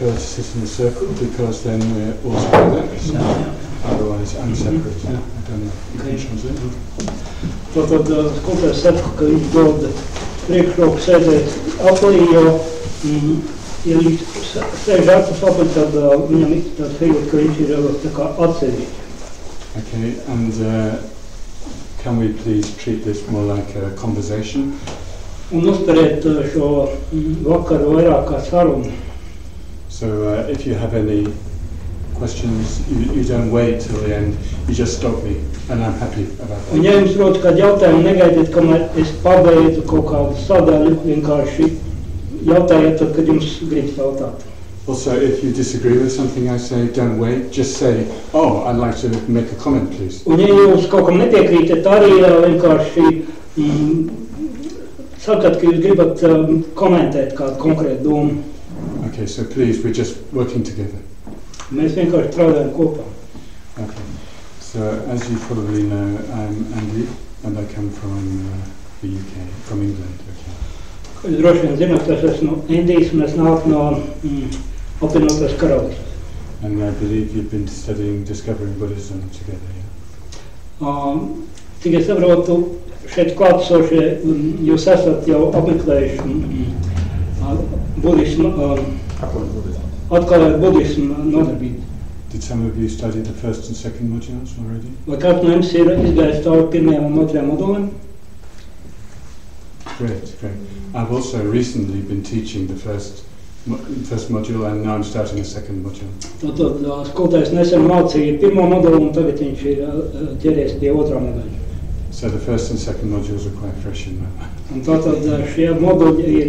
prefer to sit in a circle because then we're all together. So otherwise, I'm separate. I don't know. You can translate. Tātad skolotājs saka, ka viņš dod priekšroku sēdēt aplī, jo ja viņš sēž ārpus aplī, tad viņam tāds sajūta, ka viņš ir tā kā atsevišķi. Okay, and can we please treat this more like a conversation? Un uztveriet šo vakaru vairāk kā sarunu. So if you have any questions, you don't wait till the end, you just stop me, and I'm happy about that. Un ja jums rodas kādi jautājumi, negaidiet, kamēr es pabeidzu kaut kādu sadaļu, vienkārši jautājiet tad, kad jums gribas jautāt. Also, if you disagree with something I say, don't wait, just say, oh, I'd like to make a comment, please. Un ja jūs kaut kam nepiekrītat, arī vienkārši sakat, ka jūs gribat komentēt kādu konkrētu domu. Okay, so please, we're just working together. Mēs vienkārši strādājam kopā. Okay, so as you probably know, I'm Andy, and I come from the UK, from England. Okay. Jūs droši vien zināt, ka es esmu no Indijas un es nāku no apvienotās karalistes. And I believe you've been studying Discovering Buddhism together, yeah? Cik es saprotu, šeit klātesošie jūs esat jau apmeklējuši budismu, atklājot budismu nodarbību. Did some of you study the first and second modules already? Vai kāds no jums ir izgājis cauri pirmajam un otrajam moduliem? Great, great. I've also recently been teaching the first module, and now I'm starting a second module. Tātad skolotājs nesen mācīja pirmo modulu un tagad viņš ir ķeries pie otrā moduļa. So the first and second modules are quite fresh in my mind. Un tātad šie moduļi ir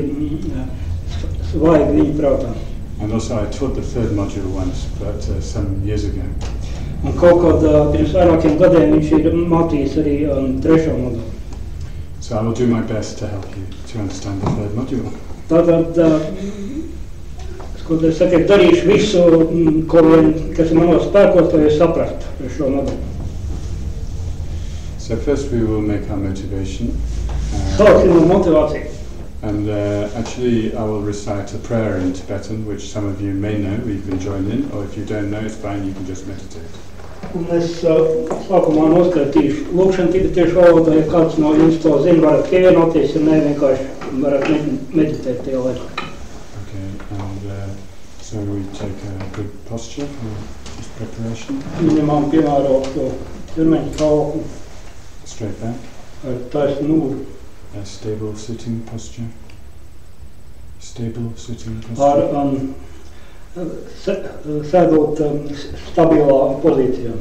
svaigi viņa prātā. And also I taught the third module once, but some years ago. Un kaut kādā pirms vairākiem gadiem viņš ir mācījis arī trešo modulu. So I will do my best to help you to understand the third module. Tātad, skolotājs saka, darīšu visu, kas ir manos spēkos, lai es saprastu šo modulu. So first we will make our motivation. Sāksim ar motivāciju. And actually I will recite a prayer in Tibetan, which some of you may know, you've been joined in, or if you don't know, it's fine, you can just meditate. Un es sākumā noskaitīšu lūkšanu tibetiešu valodā, ja kāds no jums to zina, varat pievienoties, ja ne, vienkārši varat meditēt tajā laikā. Okay, and so we take a good posture for this preparation. Ņemam piemērot to ķermeņa stāvokli. Straight back. Ar taisnu nūru. A stable sitting posture. Stable sitting Ar posture. sēdot stabilā pozīcijā.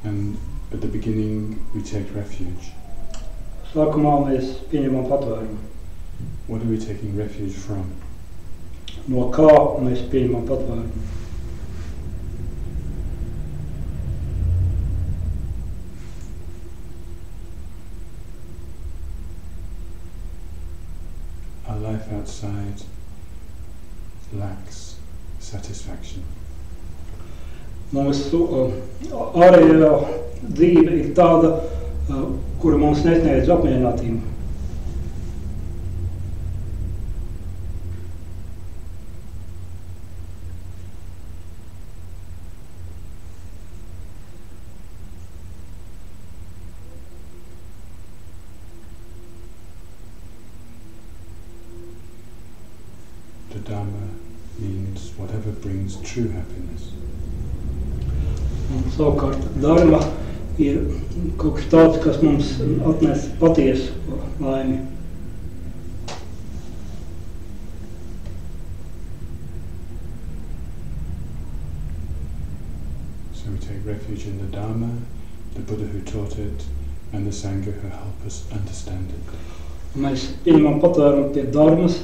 And at the beginning we take refuge. Sākumā mēs pieņemam patvērumu. What are we taking refuge from? No kā mēs pieņemam patvērumu? Our life outside lacks satisfaction. Mūsu ārējā dzīve ir tāda, kura mums nesniedz apmierinātību. The Dharma means whatever brings true happiness. Un savukārt dharma ir kaut kas tāds, kas mums atnes patiesu laimi. So we take refuge in the Dharma, the Buddha who taught it, and the Sangha who help us understand it. Mēs pieņemam patvērumu pie dharmas,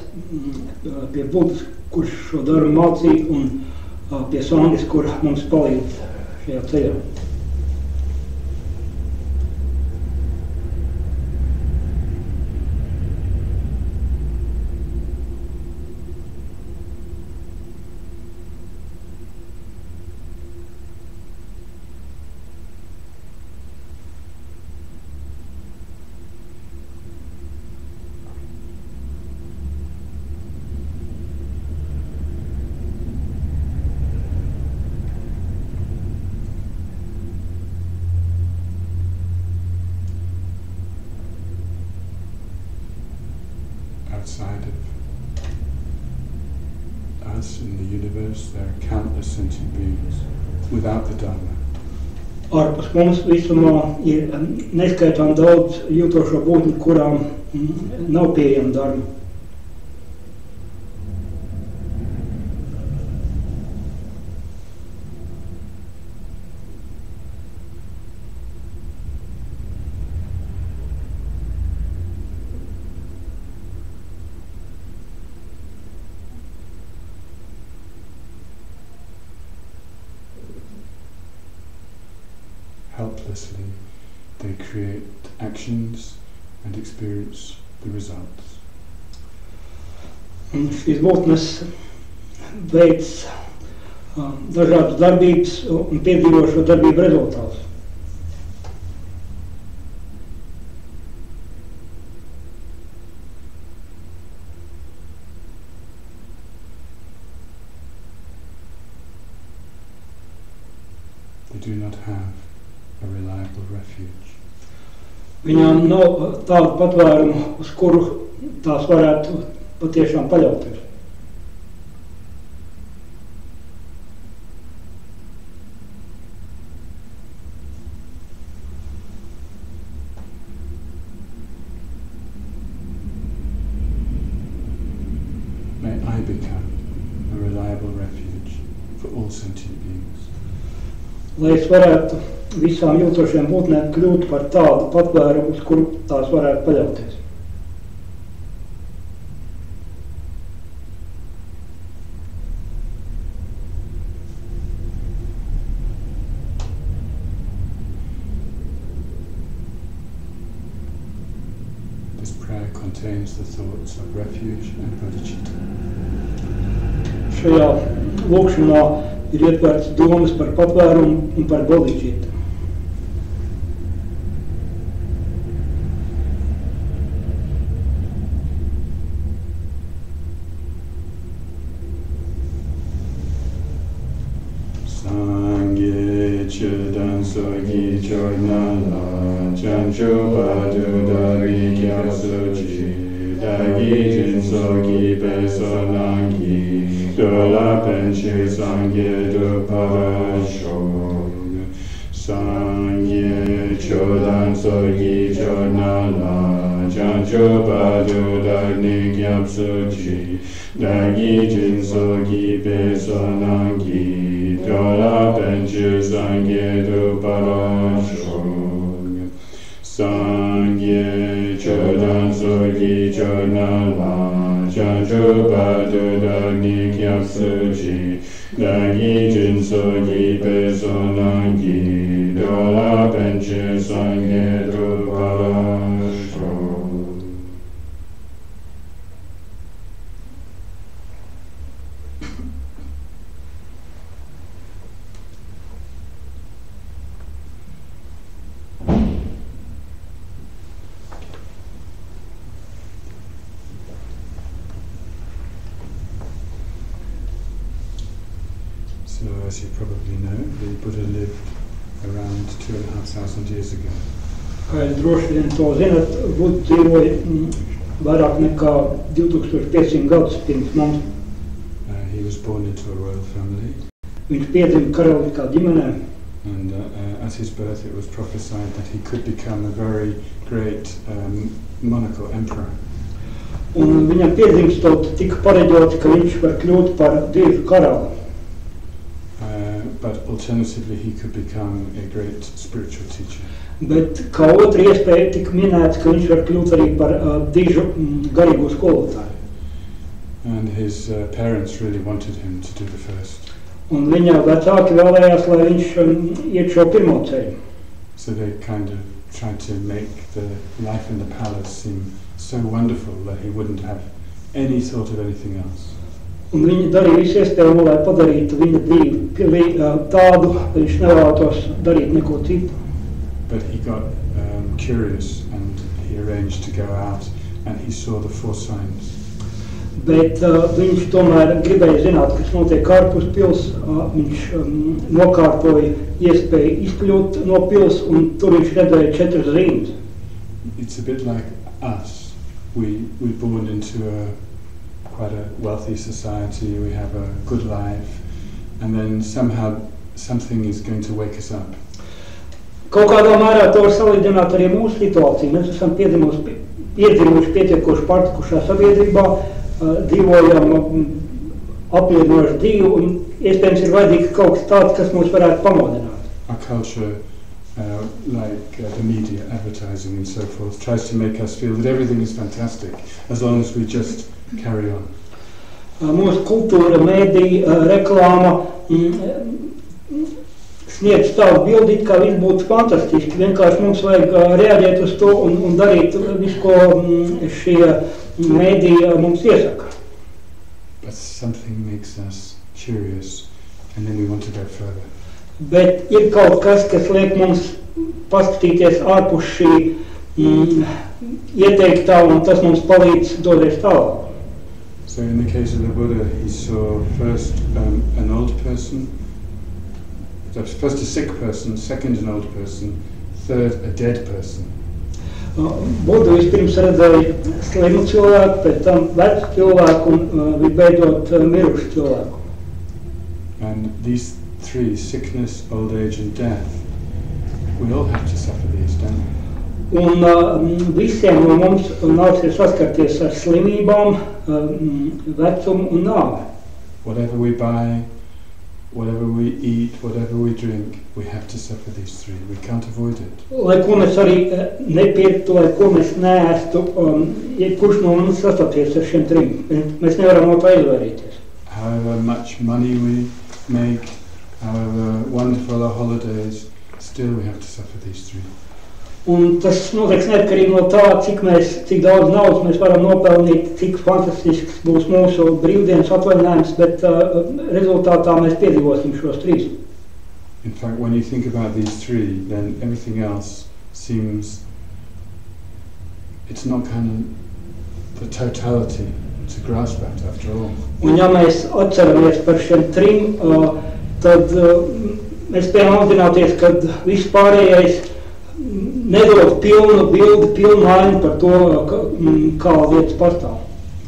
pie Budas, kurš šo dharmu mācīja, un pie Sangas, kur mums palīdz šajā ceļā. outside of us in the universe, there are countless sentient beings without the Dharma. Ārpus mums visumā ir neskaitām daudz jūtošo būtņu, kurām nav pieejama dharma. Helplessly, they create actions and experience the results. Un šīs būtnes veids dažādas darbības un piedzīvo šo darbību rezultātus. They do not have a reliable refuge. Viņām nav tādu patvērumu, uz kuru tās varētu patiešām paļauties. May I become a reliable refuge for all sentient beings. Lai es varētu visām jūtošiem būtnēm kļūt par tādu patvērumu, uz kuru tās varētu paļauties. This prayer contains the thoughts of refuge and bodhicitta. Šajā lūkšanā ir ietverts domas par patvērumu un par bodhicitta. Sangye chudan sogi chornala chanchu padu dari kyasu chi dagi jin sogi peso nangi dola penchi sangye du parasho Sangye chudan sogi chornala chanchu padu dari kyasu chi dagi jin sogi peso nangi Dola penchu sangye du parashog Sangye chodan sogi chodnala Chanchu padu dagni kyapsu chi Dagi jin sogi peso nangi Dola penchu sangye du parashog So, as you probably know, the Buddha lived around 2,500 years ago. Kā jūs droši vien to zināt, Buda dzīvoja vairāk nekā 2500 gadus pirms mums. He was born into a royal family. Viņš piedzima karaliskā ģimenē. And at his birth it was prophesied that he could become a very great monarch or emperor. Un viņam piedzimstot tika pareģots, ka viņš var kļūt par dievu karali. But alternatively he could become a great spiritual teacher. Bet kā otra iespēja tika minēts, ka viņš var kļūt arī par dižu garīgo skolotāju. And his parents really wanted him to do the first. Un viņa vecāki vēlējās, lai viņš iet šo pirmo ceļu. So they kind of tried to make the life in the palace seem so wonderful that he wouldn't have any thought of anything else. Un viņi darīja visu iespējamo, lai padarītu viņa dzīvi tādu, ka viņš nevēlētos darīt neko citu. But he got curious and he arranged to go out and he saw the 4 signs. Bet viņš tomēr gribēja zināt, kas notiek ārpus pils. Viņš nokārtoja iespēju izkļūt no pils un tur viņš redzēja 4 zīmes. It's a bit like us we're born into quite a wealthy society, we have a good life, and then somehow something is going to wake us up. Kaut kādā mērā to var salīdzināt arī mūsu situāciju. Mēs esam piedzīvojuši pietiekoši partikušā sabiedrībā, dzīvojam apmierinošu dzīvi, un iespējams ir vajadzīgs kaut kas tāds, kas mūs varētu pamodināt. Our culture, like the media, advertising and so forth, tries to make us feel that everything is fantastic as long as we just carry on. Mūsu kultūra, mēdija, reklāma sniedz tādu bildi, kā viss būtu fantastiski. Vienkārši mums vajag reaģēt uz to un darīt visu, ko šie mēdija mums iesaka. But something makes us curious and then we want to go further. Bet ir kaut kas, kas liek mums paskatīties ārpus šī ieteiktā, un tas mums palīdz doties tālāk. So in the case of the Buddha, he saw first an old person, first a sick person, second an old person, third a dead person. Buddha vispirms redzēja slimu cilvēku, pēc tam vecu cilvēku un visbeidzot mirušu cilvēku. And these three, sickness, old age and death, we all have to suffer these, don't we? Un visiem no mums nāksies saskarties ar slimībām, vecumu un nāvi. Whatever we buy, whatever we eat, whatever we drink, we have to suffer these three. We can't avoid it. Lai ko mēs arī nepirktu, lai ko mēs neēstu, kurš no mums sastapties ar šiem trim. Mēs nevaram no tā izvairīties. However much money we make, however wonderful our holidays, still we have to suffer these three. Un tas notiks neatkarīgi no tā, cik daudz naudas mēs varam nopelnīt, cik fantastisks būs mūsu brīvdienas atvaļinājums, bet rezultātā mēs piedzīvosim šos trīs. In fact, when you think about these three, then everything else seems, it's not kind of the totality to grasp at after all. Un ja mēs atceramies par šiem trim, tad mēs spējam apzināties, ka viss pārējais nedod pilnu bildi, pilnu ainu par to, kā lietas pastāv.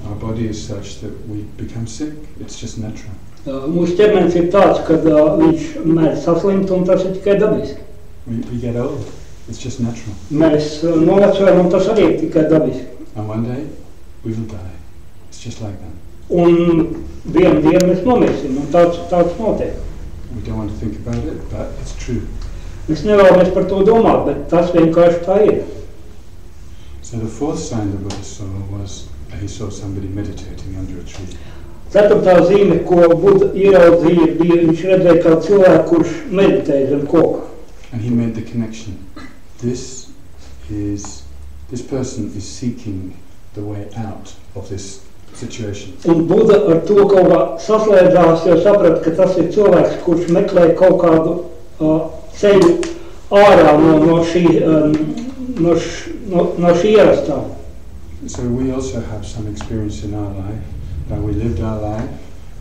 Our body is such that we become sick. It's just natural. Mūsu ķermenis ir tāds, ka viņš mēdz saslimt, un tas ir tikai dabiski. We get old. It's just natural. Mēs novecojam, un tas arī ir tikai dabiski. And one day we will die. It's just like that. Un vienu dienu mēs nomirsim, un tāds notiek. We don't want to think about it, but it's true. Mēs nevēlamies par to domāt, bet tas vienkārši tā ir. So the fourth sign the Buddha saw was he saw somebody meditating under a tree. Ceturtā zīme, ko Buddha ieraudzīja, bija, viņš redzēja kā cilvēku, kurš meditēja zem koka. And he made the connection. This person is seeking the way out of this situation. Un Buddha ar to kaut kā saslēdzās, jo saprata, ka tas ir cilvēks, kurš meklē kaut kādu ceļu ārā no šī ierastā. So we also have some experience in our life. We lived our life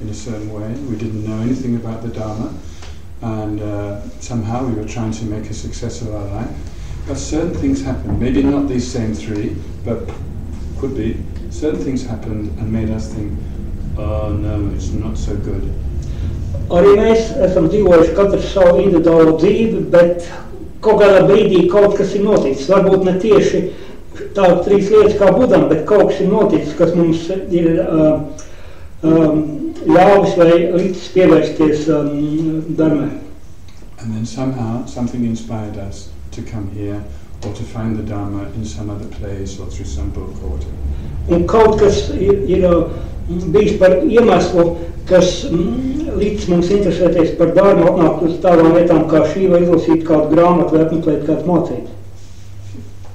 in a certain way. We didn't know anything about the Dharma, and somehow we were trying to make a success of our life. But certain things happened. Maybe not these same three, but could be. Certain things happened and made us think, oh no, it's not so good. Arī mēs esam dzīvojuši katrs savu individuālo dzīvi, bet kaut kādā brīdī kaut kas ir noticis. Varbūt ne tieši tādas trīs lietas kā Budam, bet kaut kas ir noticis, kas mums ir ļāvis vai licis pievērsties dharmai. And then somehow something inspired us to come here or to find the Dharma in some other place or through some book or whatever. Un kaut kas ir bijis par iemeslu, kas līdz mums interesēties par dharmu, atnākt uz tādām lietām kā šī, vai izlasīt kādu grāmatu, vai apmeklēt kādu mācību.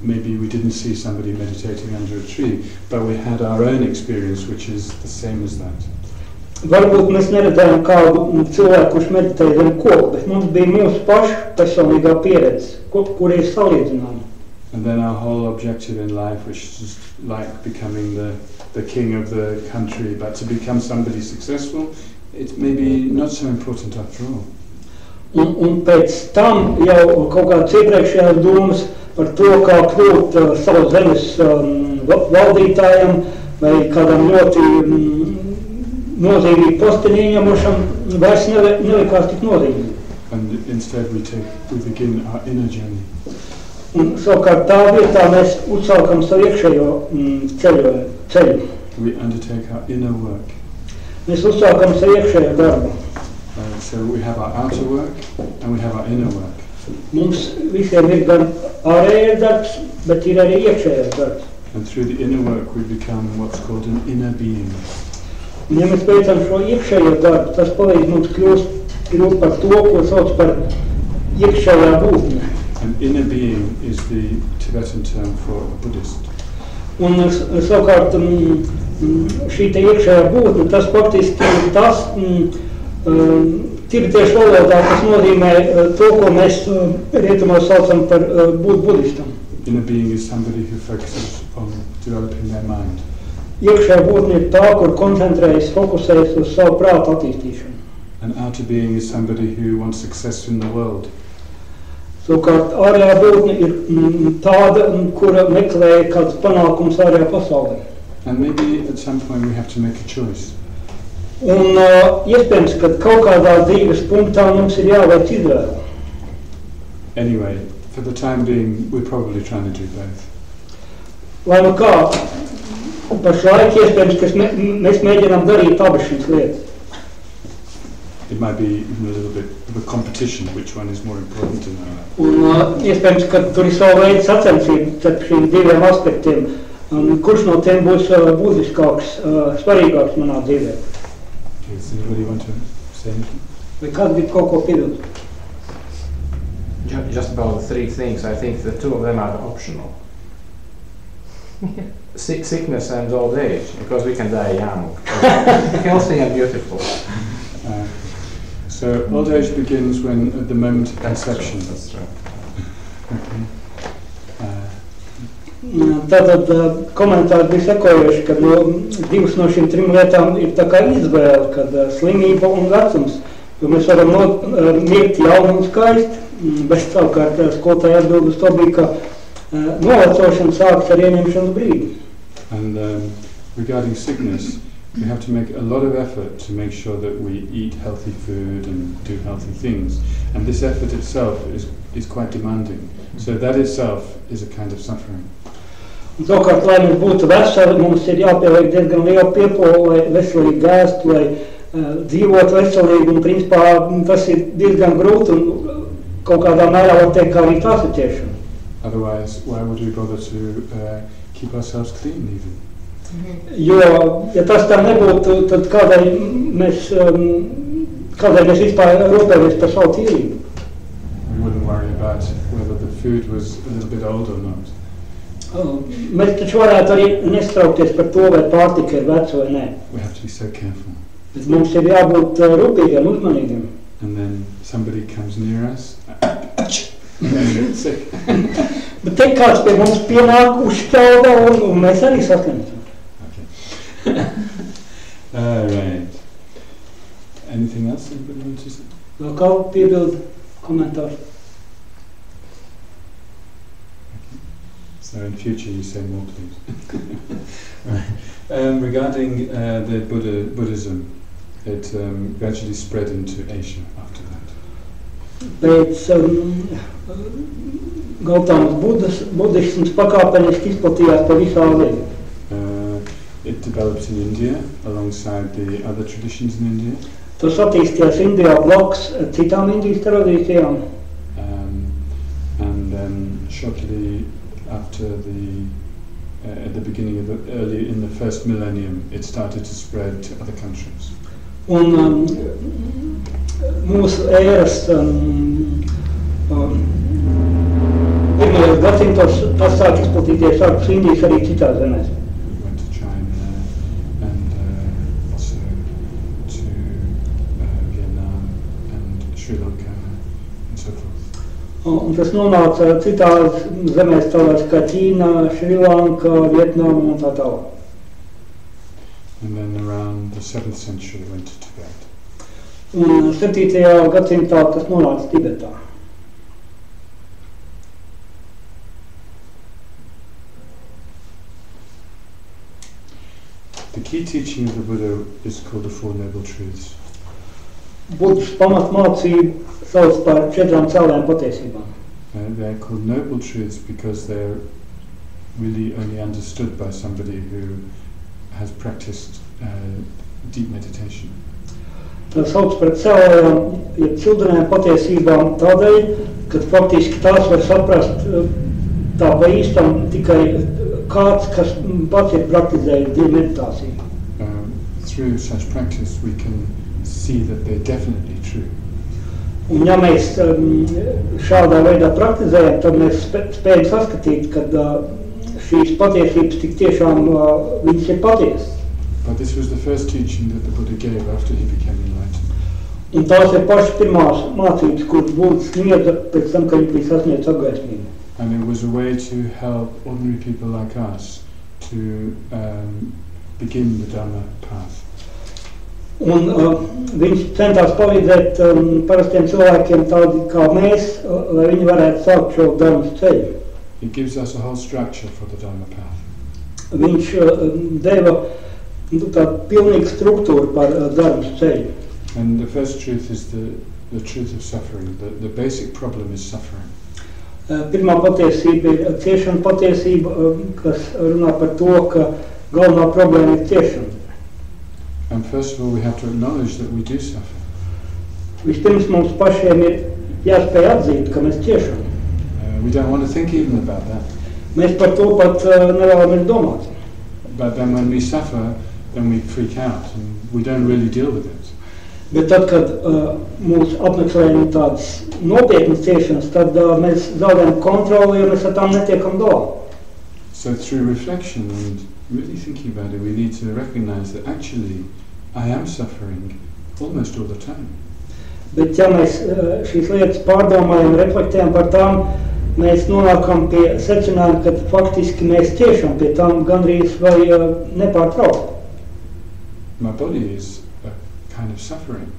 Maybe we didn't see somebody meditating under a tree, but we had our own experience, which is the same as that. Varbūt mēs neredzējām kādu cilvēku, kurš meditēja zem koka, bet mums bija mūsu pašu personīgā pieredze, kur ir salīdzināma. And then our whole objective in life, which is like becoming the king of the country, but to become somebody successful, it's maybe not so important after all. Un pēc tam jau kaut kādas iepriekšējās domas par to, kā kļūt savu zemes valdītājam vai kādam ļoti nozīmīgu posteni ieņemušam vairs nelikās tik nozīmīgi. And instead we begin our inner journey. Un savukārt tā vietā mēs uzsākam savu iekšējo ceļu. We undertake our inner work. Mēs uzsākam savu iekšējo darbu. So we have our outer work and we have our inner work. Mums visiem ir gan ārējais darbs, bet ir arī iekšējais darbs. And through the inner work we become what's called an inner being. Un ja mēs veicam šo iekšējo darbu, tas palīdz mums kļūt par to, ko sauc par iekšējā būtne. An inner being is the Tibetan term for a Buddhist. Un savukārt šī te iekšējā būtne, tas faktiski ir tas tibetiešu valodā, kas nozīmē to, ko mēs rietumos saucam par būt budistam. Inner being is somebody who focuses on developing their mind. Iekšējā būtne ir tā, kur koncentrējas, fokusējas uz savu prātu attīstīšanu. An outer being is somebody who wants success in the world. Savukārt ārējā būtne ir tāda, kura meklē kāds panākums ārējā pasaulē. And maybe at some point we have to make a choice. Un iespējams, ka kaut kādā dzīves punktā mums ir jāveic izvēle. Anyway, for the time being, we're probably trying to do both. Lai nu kā, pašlaik iespējams, ka mēs mēģinām darīt abas šīs lietas. It might be even a little bit of a competition, which one is more important in our life. Un iespējams, ka tur ir savu veidu sacensība starp šiem diviem aspektiem. Kurš no tiem būs būtiskāks, svarīgāks manā dzīvē? Does anybody want to say anything? Vai kāds grib kaut ko piebilst? Just about the three things, I think the two of them are optional. Sickness and old age, because we can die young. Healthy and beautiful. So old age begins when at the moment of conception. That's true. Okay. Tātad komentāri bija sekojoši, ka 2 no šīm 3 lietām ir tā kā izvēle, kad slimība un vecums. Jo mēs varam mirt jauni un skaisti, bet savukārt skolotāji atbild uz to bija, ka novecošana sākas ar ieņemšanas brīdi. And regarding sickness, we have to make a lot of effort to make sure that we eat healthy food and do healthy things. And this effort itself is quite demanding. So that itself is a kind of suffering. Un savukārt, lai mums būtu veseli, mums ir jāpieliek diezgan liela piepola, lai veselīgi gāstu, lai dzīvot veselīgi. Un principā tas ir diezgan grūti un kaut kādā mērā var teikt, kā arī tās ir ciešana. Otherwise, why would we bother to keep ourselves clean even? Jo, ja tas tā nebūtu, tad kādēļ mēs vispār rūpējamies par savu tīrību? We wouldn't worry about whether the food was a little bit old or not. Mēs taču varētu arī nestraukties par to, vai pārtika ir veca vai nē. We have to be so careful. Bet mums ir jābūt rūpīgiem, uzmanīgiem. And then somebody comes near us, and then we get sick. Bet te kāds pie mums pienāk, uzšķauda, un mēs arī saslimstam. Okay. Right. Anything else anybody wants to say? Vēl kaut piebildu komentāru? So in future you say more, please. Right. Regarding the Buddhism, it gradually spread into Asia after that. Pēc Gautāmas budisms pakāpeniski izplatījās pa visu Āziju. It developed in India alongside the other traditions in India. Tas attīstījās Indijā blakus citām Indijas tradīcijām. And then shortly after at the beginning of in the first millennium, it started to spread to other countries. Un mūsu ēras pirmajos gadsimtos tas sāk izplatīties ārpus Indijas arī citās zemēs. We went to China and also to Vietnam and Sri Lanka and so forth. Un tas nonāca citās zemēs tādās kā Ķīna, Šri Lanka, Vietnama un tā tālāk. And then around the 7th century it went to Tibet. Un 7. gadsimtā tas nonāca Tibetā. The key teaching of the Buddha is called the Four Noble Truths. Budas pamatmācību sauc par 4 cēlējām patiesībām. They're called Noble Truths because they're really only understood by somebody who has practiced deep meditation. Tā sauc par cēlējām, jeb cildrenēm patiesībām tādēļ, ka faktiski tās var saprast tā pa īstam tikai kāds, kas pats ir praktizējis dziļu meditāciju. Through such practice we can see that they're definitely true. Un ja mēs šādā veidā praktizējam, tad mēs spējam saskatīt, ka šīs patiesības tik tiešām viņas ir patiesas. But this was the first teaching that the Buddha gave after he became enlightened. Un tās ir pašas pirmās mācības, kuras Buddha sniedza pēc tam, kad viņš bija sasniedzis apgaismību. And it was a way to help ordinary people like us to begin the Dharma path. Un viņš centās palīdzēt parastiem cilvēkiem tādi kā mēs, lai viņi varētu sākt šo Dharmas ceļu. It gives us a whole structure for the Dharma path. Viņš deva tādu pilnīgu struktūru par Dharmas ceļu. And the first truth is the truth of suffering. The basic problem is suffering. Pirmā patiesība ir ciešana patiesība, kas runā par to, ka galvenā problēma ir ciešana. And first of all, we have to acknowledge that we do suffer. Vispirms mums pašiem ir jāspēj atzīt, ka mēs ciešam. We don't want to think even about that. Mēs par to pat nevēlamies domāt. But then when we suffer, then we freak out and we don't really deal with it. Bet tad, kad mūs apmeklējam tādas nopietnas ciešanas, tad mēs zaudējam kontroli, jo mēs ar tām netiekam galā. So through reflection and really thinking about it, we need to recognize that actually I am suffering almost all the time. Bet ja mēs šīs lietas pārdomājam, reflektējam par tām, mēs nonākam pie secinājuma, ka faktiski mēs ciešam pie tām gandrīz vai nepārtraukti. My body is a kind of suffering.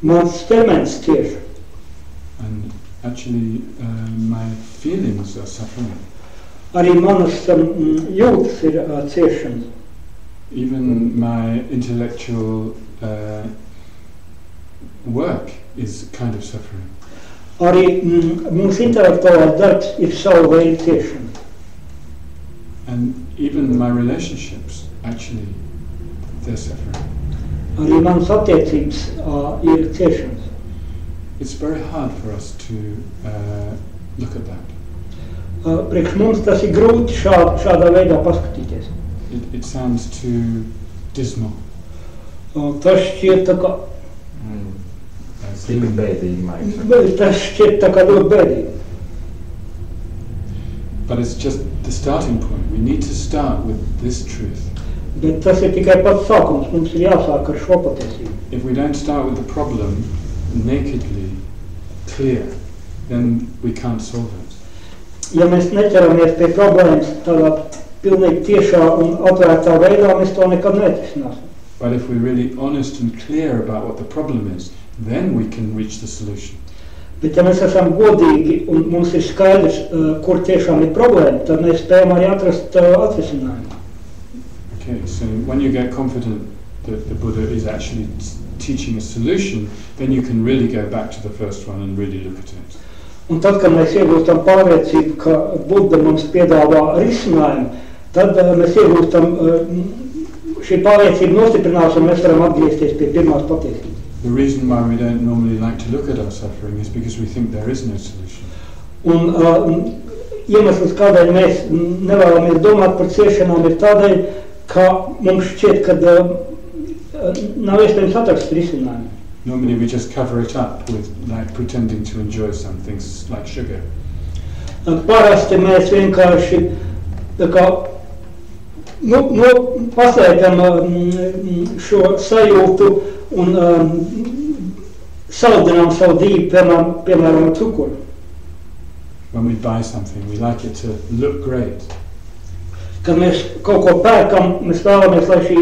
Mans ķermenis cieš. And actually my feelings are suffering. Arī manas jūtas ir ciešanas. Even my intellectual work is kind of suffering. Arī mūsu intelektuālais darbs ir savu veidu ciešana. And even my relationships, actually, they're suffering. Arī manas attiecības ir ciešanas. It's very hard for us to look at that. Priekš mums tas ir grūti šādā veidā paskatīties. It sounds too dismal. Tas šķiet tā kā... Tik bēdīgi, Maiks. Tas šķiet tā kā ļoti bēdīgi. But it's just the starting point. We need to start with this truth. Bet tas ir tikai pats sākums. Mums ir jāsāk ar šo patiesību. If we don't start with the problem nakedly, clear, then we can't solve it. Ja mēs neķeramies pie problēmas tādā pilnīgi tiešā un atvērtā veidā, mēs to nekad neatrisināsim. But if we're really honest and clear about what the problem is, then we can reach the solution. Bet ja mēs esam godīgi un mums ir skaidrs, kur tiešām ir problēma, tad mēs spējam arī atrast atrisinājumu. Okay, so when you get confident that the Buddha is actually teaching a solution, then you can really go back to the first one and really look at it. Un tad, kad mēs iegūstam pārliecību, ka Buddha mums piedāvā risinājumu, tad mēs iegūstam šī pārliecība nostiprinās un mēs varam atgriezties pie pirmās patiesības. The reason why we don't normally like to look at our suffering is because we think there is no solution. Un iemesls, kādēļ mēs nevēlamies domāt par ciešanām, ir tādēļ, ka mums šķiet, ka nav iespējams atrast risinājumu. Normally we just cover it up with like pretending to enjoy some things like sugar. Parasti mēs vienkārši tā kā paslēpjam šo sajūtu un saldinām savu dzīvi, piemēram, cukuru. When we buy something, we like it to look great. Kad mēs kaut ko pērkam, mēs vēlamies, lai šī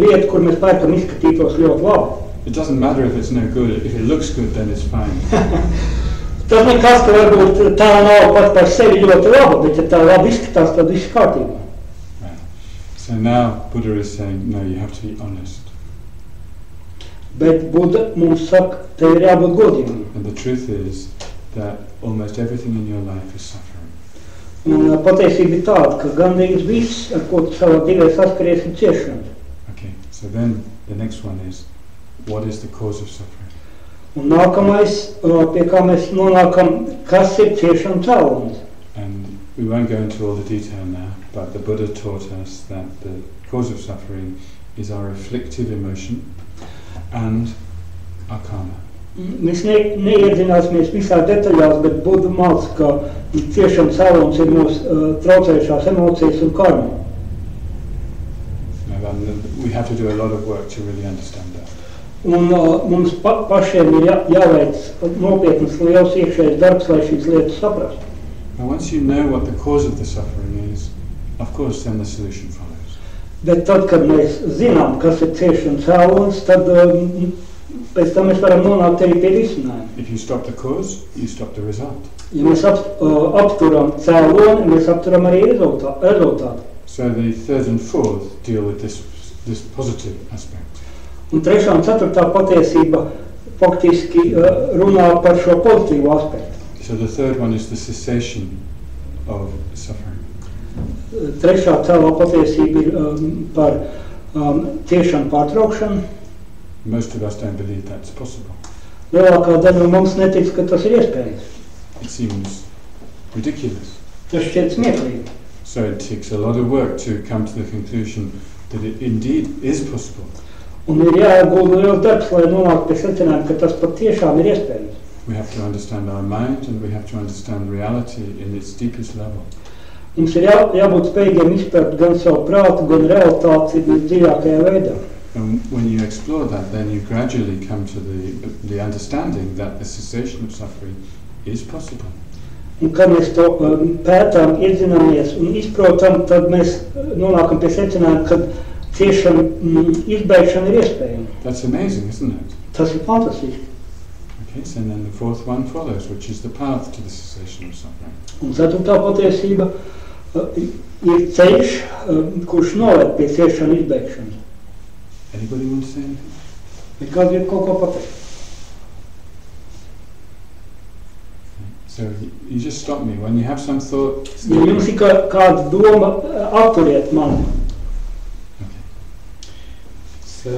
lieta, kur mēs pērkam, izskatītos ļoti labi. It doesn't matter if it's no good. If it looks good, then it's fine. Tas nekas, ka varbūt tā nav pat par sevi ļoti laba, bet ja tā labi izskatās, tad viss kārtībā. Right. So now Buddha is saying, no, you have to be honest. Bet Buda mums saka, tev ir jābūt godīgam. And the truth is that almost everything in your life is suffering. Un patiesība ir tāda, ka gandrīz viss, ar ko tu savā dzīvē saskaries, ir ciešana. Okay, so then the next one is, what is the cause of suffering? Un nākamais, pie kā mēs nonākam, kas ir ciešana cēlonis. And we won't go into all the detail now, but the Buddha taught us that the cause of suffering is our afflictive emotion and our karma. Mēs neiedzināsimies visā detaļās, bet Buda māca, ka ciešana cēlonis ir mūsu traucējušās emocijas un karma. We have to do a lot of work to really understand that. Un mums pašiem ir jāveic nopietnas liels iekšējais darbs, lai šīs lietas saprastu. And once you know what the cause of the suffering is, of course, then the solution follows. Bet tad, kad mēs zinām, kas ir ciešana cēlonis, tad pēc tam mēs varam nonākt arī pie risinājuma. If you stop the cause, you stop the result. Ja mēs apturam cēloni, mēs apturam arī rezultātu. So the third and fourth deal with this positive aspect. Un trešā un ceturtā patiesība faktiski runā par šo pozitīvo aspektu. So the third one is the cessation of suffering. Trešā cēlā patiesība ir par ciešanu pārtraukšanu. Most of us don't believe that's possible. Lielākā daļa no mums netic, ka tas ir iespējams. It seems ridiculous. Tas šķiet smieklīgi. So it takes a lot of work to come to the conclusion that it indeed is possible. Un ir jāiegulda liels darbs, lai nonāktu pie secinājuma, ka tas patiešām ir iespējams. We have to understand our mind and we have to understand reality in its deepest level. Mums ir jābūt spējīgiem izpērt gan savu prātu, gan realitāti dziļākajā veidā. And when you explore that, then you gradually come to the understanding that the cessation of suffering is possible. Un kad mēs to pētām, iedzināmies un izprotam, tad mēs nonākam pie secinājuma, ka ciešana izbeigšana ir iespējama. That's amazing, isn't it? Tas ir fantastiski. Okay, so then the fourth one follows, which is the path to the cessation of suffering. Un ceturtā patiesība ir ceļš, kurš noved pie ciešana izbeigšanas. Anybody want to say anything? Vai kāds grib kaut ko pateikt? So you just stop me when you have some thought. Ja jums ir kāda doma, apturiet mani. Okay. So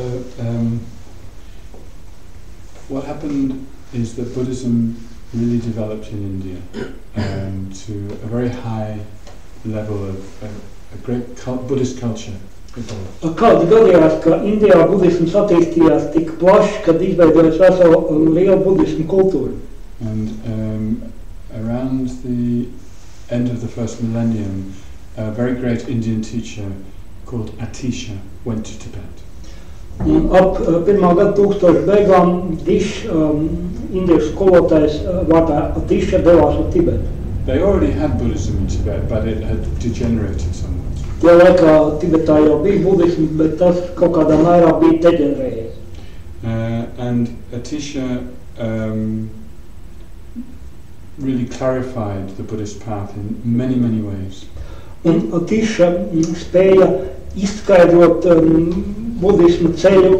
what happened is that Buddhism really developed in India to a very high level of a great Buddhist culture. Kāds gadījās, ka Indijā budisms attīstījās tik plaši, kad izveidojas vesela liela budismu kultūra. And around the end of the first millennium, a very great Indian teacher called Atisha went to Tibet. Un ap pirmā gada tūkstoša beigām indiešu skolotājs vārdā Atisha devās uz Tibetu. They already had Buddhism in Tibet, but it had degenerated somewhat. Tajā laikā Tibetā jau bija budisms, bet tas kaut kādā mērā bija deģenerējies. And Atisha really clarified the Buddhist path in many, many ways. Un Atisha spēja izskaidrot budismu ceļu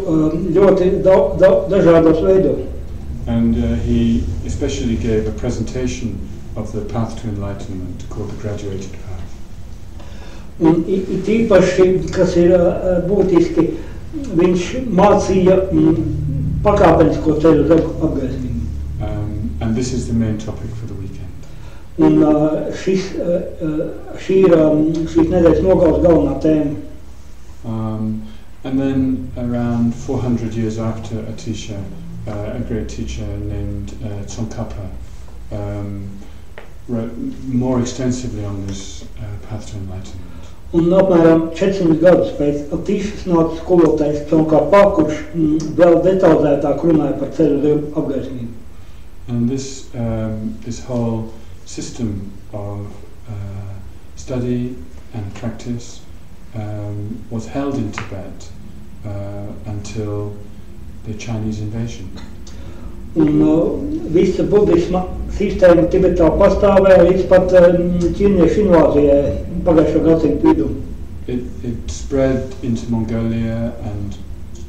ļoti dažādos veidos. And he especially gave a presentation of the path to enlightenment called the graduated path. Un it īpaši, kas ir būtiski, viņš mācīja pakāpenisko ceļu uz apgaismību. And this is the main topic for the weekend. Un šī ir šīs nedēļas nogales galvenā tēma. And then around 400 years after Atisha, a great teacher named Tsongkhapa wrote more extensively on this path to enlightenment. Un apmēram 400 gadus pēc Atishas nāca skolotājs Tsongkhapa, kurš vēl detalizētāk runāja par ceļu uz apgaismību. And this whole system of study and practice was held in Tibet until the Chinese invasion. Un visa budisma sistēma Tibetā pastāvēja līdz pat ķīniešu invāzijai pagājušā gadsimta vidū. it spread into Mongolia and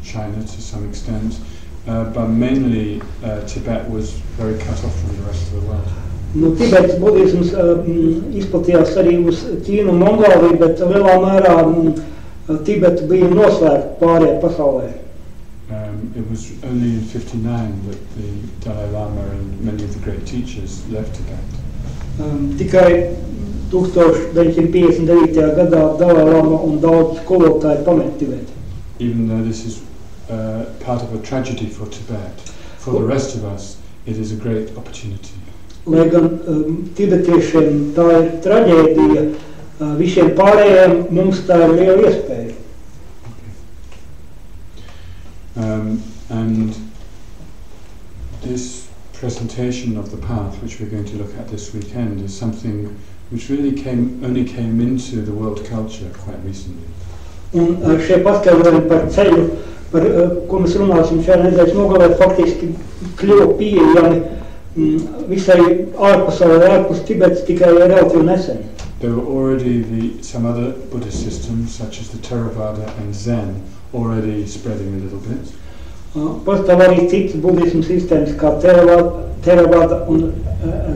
China to some extent, but mainly Tibet was very cut off from the rest of the world. Nu, Tibetas budisms izplatījās arī uz Ķīnu un Mongoliju, bet lielā mērā Tibeta bija noslēgta pārējā pasaulē. It was only in 59 that the Dalai Lama and many of the great teachers left Tibet. Tikai 1959. gadā Dalai Lama un daudz skolotāji pamet Tibetu. Even though this is part of a tragedy for Tibet, for the rest of us, it is a great opportunity. Lai gan tibetiešiem tā ir traģēdija, visiem pārējiem mums tā ir liela iespēja. And this presentation of the path, which we're going to look at this weekend, is something which really only came into the world culture quite recently. Un šie paskaidrojumi par ceļu, par ko mēs runāsim šajā nedēļas nogalē, faktiski kļuva pieejami visai ārpasaulē, ārpus Tibetas tikai relatīvi nesen. There were already some other Buddhist systems, such as the Theravada and Zen, already spreading a little bit. Pastāv arī citas budismu sistēmas, kā Theravada un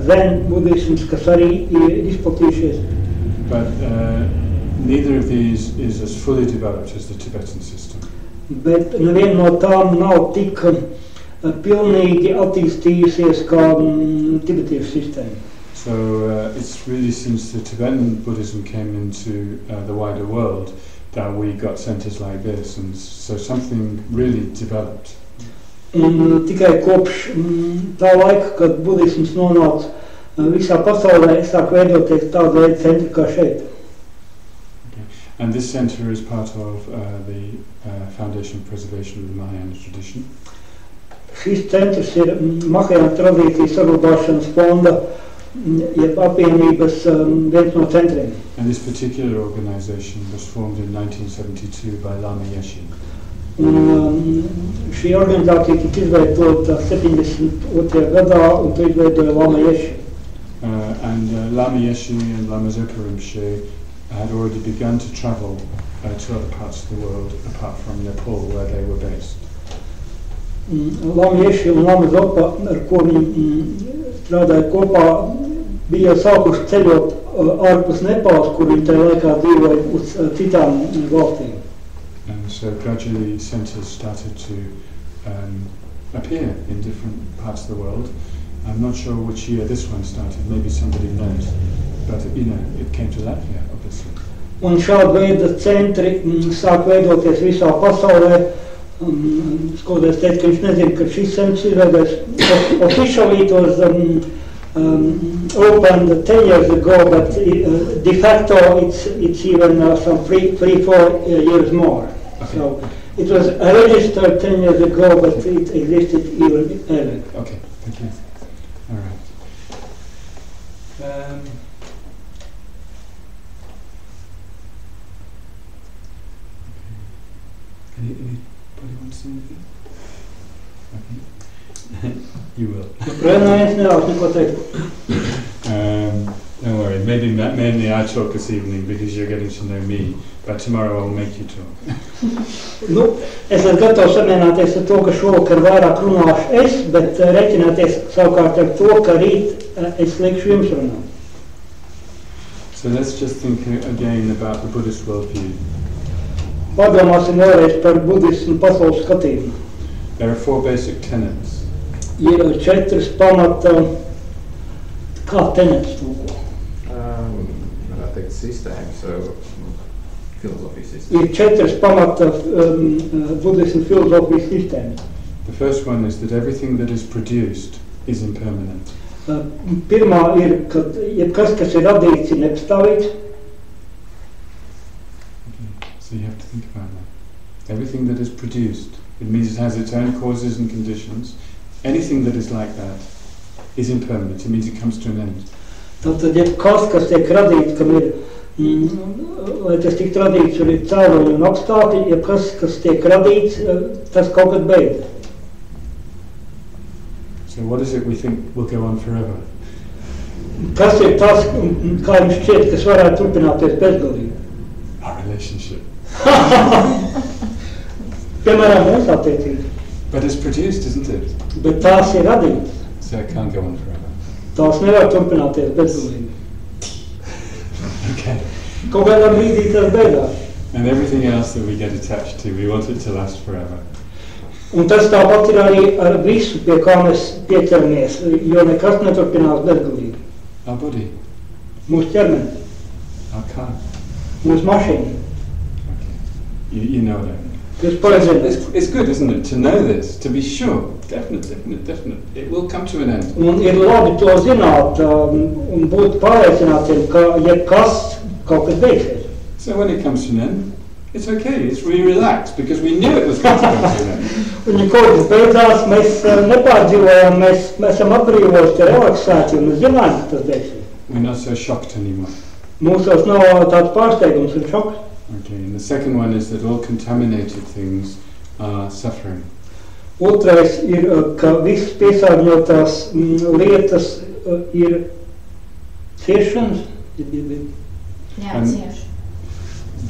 Zen budisms, kas arī ir izplatījušies. But neither of these is as fully developed as the Tibetan system. Bet neviena no tām nav tik pilnīgi attīstījusies kā tibetiešu sistēma. So it's really since the Tibetan Buddhism came into the wider world that we got centers like this, and so something really developed. Un tikai kopš tā laika, kad budisms nonāca visā pasaulē, sāk veidoties tāda veida centri kā šeit. Okay. And this center is part of the Foundation of Preservation of the Mahayana Tradition. Šis centrs ir Mahajāna tradīcijas saglabāšanas fonda, jeb apvienības viens no centriem. And this particular organization was formed in 1972 by Lama Yeshe. Un šī organizācija tika izveidota 72. gadā, un to izveidoja Lama Yeshe. And Lama Yeshe and Lama Zopa Rinpoche had already begun to travel to other parts of the world apart from Nepal, where they were based. Lama Yeshe un Lama Zopa, ar ko viņi strādāja kopā, bija sākuši ceļot ārpus Nepāls, kur viņi tajā laikā dzīvoja uz citām valstīm. And so gradually centers started to appear in different parts of the world. I'm not sure which year this one started, maybe somebody knows, but you know, it came to Latvia, obviously. Un šāda veida centri sāk veidoties visā pasaulē. Skolotājs teica, ka viņš nezina, ka šis centrs izveidojis. Officially it was opened 10 years ago, but de facto it's even some 3-4 years more. Okay. So it was registered 10 years ago, but it existed even earlier. Okay, thank you. All right. Anybody want to say anything? Okay. You will. Don't worry, maybe mainly I talk this evening because you're getting to know me, but tomorrow I will make you talk. Nu, es esmu gatavs samierināties ar to, ka šovakar vairāk runāšu es, bet reķināties savukārt ar to, ka rīt es likšu jums runāt. So let's just think again about the Buddhist worldview. Padomāsim vēlreiz par budismu pasaules skatījumu. There are 4 basic tenets. Ir 4 pamata, kā tenets tūko. Varētu teikt sistēma, so filozofijas sistēma. Ir 4 pamata budismu filozofijas sistēmas. The first one is that everything that is produced is impermanent. Pirmā ir, ka jebkas, kas ir radīts, ir nepastāvīgs. So you have to think about that. Everything that is produced, it means it has its own causes and conditions. Anything that is like that is impermanent. It means it comes to an end. Tātad, jebkas, kas tiek radīts, kam ir, lai tas tiek radīts, ir cēloņi un apstākļi, jebkas, kas tiek radīts, tas kaut kad beidzas. So what is it we think will go on forever? Kas ir tas, kā jums šķiet, kas varētu turpināties bezgalīgi? Our relationship relationship. Piemēram, mūsu attiecības. But it's produced, isn't it? Bet tās ir radītas. So it can't go on forever. Tās nevar turpināties bezgalīgi. Okay. Kaut kādā brīdī tas beigās. And everything else that we get attached to, we want it to last forever. Un tas tāpat ir arī ar visu, pie kā mēs pieķeramies, jo nekas neturpinās bezgalīgi. Our body, Mūsu ķermenis, our car. mūsu mašīna. Okay. You know what I mean. Jūs pareizi. It's good, isn't it, to know this, to be sure. Definitely. It will come to an end. Un ir labi to zināt un būt pārliecinātiem, ka jebkas kaut kas beigsies. So when it comes to an end, it's okay. We relax because we knew it was going to come to an end. Un ja kaut kas beidzās, mēs nepārdzīvojam, mēs esam atbrīvojuši, relaksēti, un mēs zinājām, ka tas beigsies. We're not so shocked anymore. Mūsos nav tāds pārsteigums un šoks. Okay, and the second one is that all contaminated things are suffering. Otrais ir, ka visas piesārņotās lietas ir ciešanas. Jā, And cieši.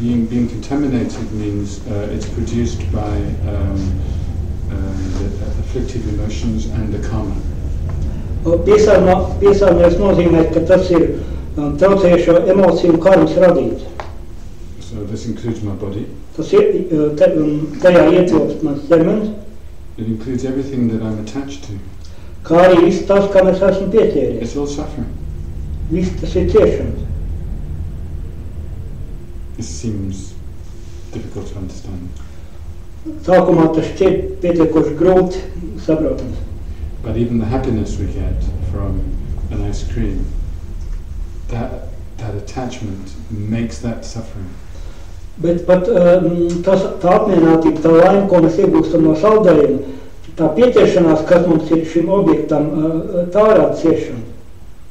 Being contaminated means it's produced by the afflictive emotions and the karma. Piesārņots nozīmē, ka tas ir traucējušo emociju un karmas radīts. So this includes my body. Tas ir, tajā ietilpst mans ķermenis, It includes everything that I'm attached to. kā arī viss tas, kā mēs esam pieķēries. It's all suffering. Viss tas ir ciešanas. This seems difficult to understand. Sākumā tas šķiet pietiekoši grūti saprotams. But even the happiness we get from an ice cream, that attachment makes that suffering. Bet pat tā apmierinātība, tā laime, ko mēs iegūstam no saldējuma, tā pieķeršanās, kas mums ir šim objektam, tā rāda ciešanu.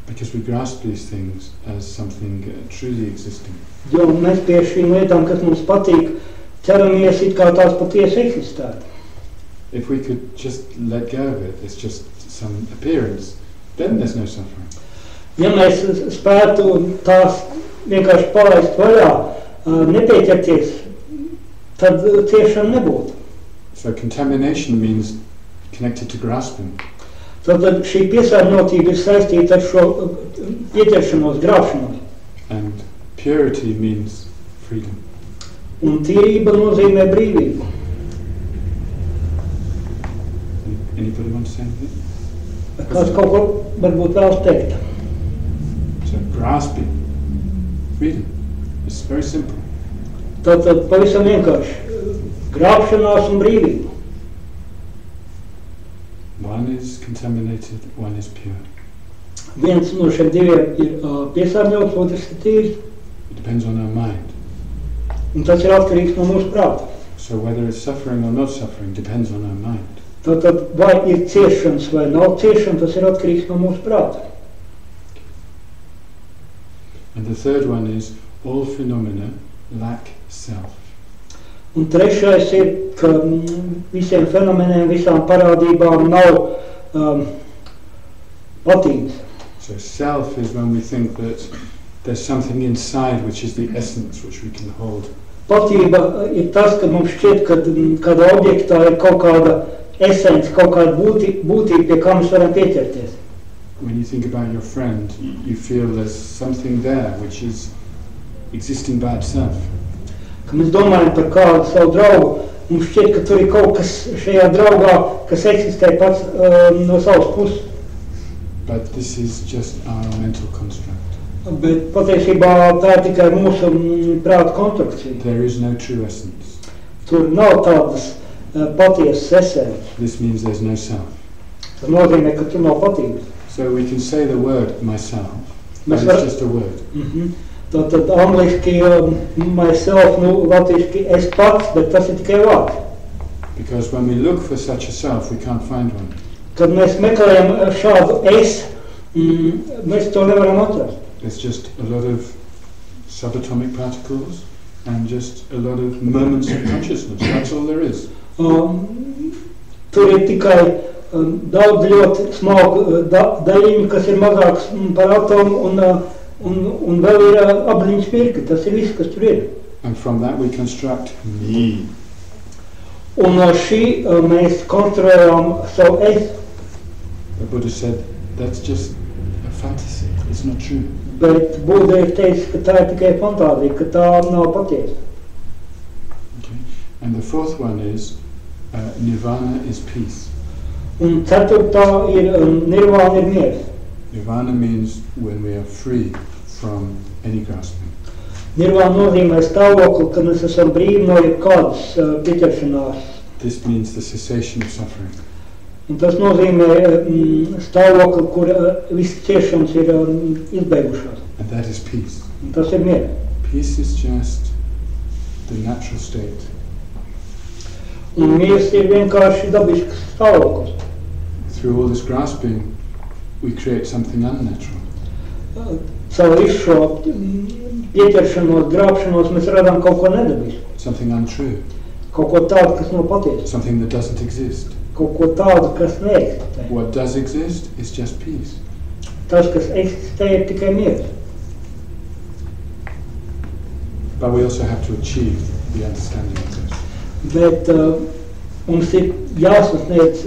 Because we grasp these things as something truly existing. Jo mēs pie šīm lietām, kas mums patīk, ķeramies it kā tās patiesi eksistētu. If we could just let go of it, it's just some appearance, then there's no suffering. Ja mēs spētu tās vienkārši palaist vaļā, nepieķerties, tad ciešana nebūtu. So contamination means connected to grasping. Tad šī piesārņotība ir saistīta ar šo pieķeršanos, grābšanos. And purity means freedom. Un tīrība nozīmē brīvību. Anybody want to say anything? Kāds kaut ko varbūt vēlas teikt. So grasping, freedom. It's very simple. Tad pavisam vienkārši grābšanās un brīvība. One is contaminated, one is pure. Viens no šiem diviem ir piesārņots, otrs ir tīrs. It depends on our mind. Un tas ir atkarīgs no mūsu prāta. So whether it's suffering or not suffering depends on our mind. Tad vai ir ciešanas vai nav ciešana, tas ir atkarīgs no mūsu prāta. And the third one is all phenomena lack self. Un trešais ir, ka visiem fenomeniem, visām parādībām nav patības. So self is when we think that there's something inside which is the essence which we can hold. Patība ir tas, ka mums šķiet, ka kādā objektā ir kaut kāda esence, kaut kāda būtība, pie kā mēs varam pieķerties. When you think about your friend, you feel there's something there which is existing by itself. Kad mēs domājam par kādu savu draugu, mums šķiet, ka tur ir kaut kas šajā draugā, kas eksistē pats no savas puses. But this is just our mental construct. Bet patiesībā tā ir tikai mūsu prāta konstrukcija. There is no true essence. Tur nav tādas patiesas esences. This means there's no self. Tas nozīmē, ka tur nav patības. So we can say the word myself, but Mēs it's just a word. Tātad angliski myself, latviski es pats, bet tas ir tikai vārds. Because when we look for such a self, we can't find one. Kad mēs meklējam šādu es, mēs to nevaram atrast. It's just a lot of subatomic particles and just a lot of moments of consciousness. That's all there is. Tur ir tikai daudz ļoti smalku daļiņu, kas ir mazāks par atomu, un vēl ir apziņas mirkļi. Tas ir viss, kas tur ir. And from that we construct me. Un no šī mēs konstruējam savu es, The Buddha said that's just a fantasy, it's not true. bet Buda ir teicis, ka tā ir tikai fantāzija, ka tā nav patiesa. Okay. And the fourth one is nirvana is peace. Un ceturtā ir nirvāna ir miers. Nirvana means when we are free from any grasping. Nirvāna nozīmē stāvokli, kad mēs esam brīvi no jebkādas pieķeršanās. This means the cessation of suffering. Un tas nozīmē stāvokli, kur visas ciešanas ir izbeigušās. And that is peace. Un tas ir miers. Peace is just the natural state. Un miers ir vienkārši dabisks stāvoklis. Through all this grasping, we create something unnatural. Caur visu šo pieķeršanos, grābšanos mēs radām kaut ko nedabisku. Something untrue. Kaut ko tādu, kas nav patiesa. Something that doesn't exist. Kaut ko tādu, kas neeksistē. What does exist is just peace. Tas, kas eksistē, ir tikai miers. But we also have to achieve the understanding of this. Bet mums ir jāsasniedz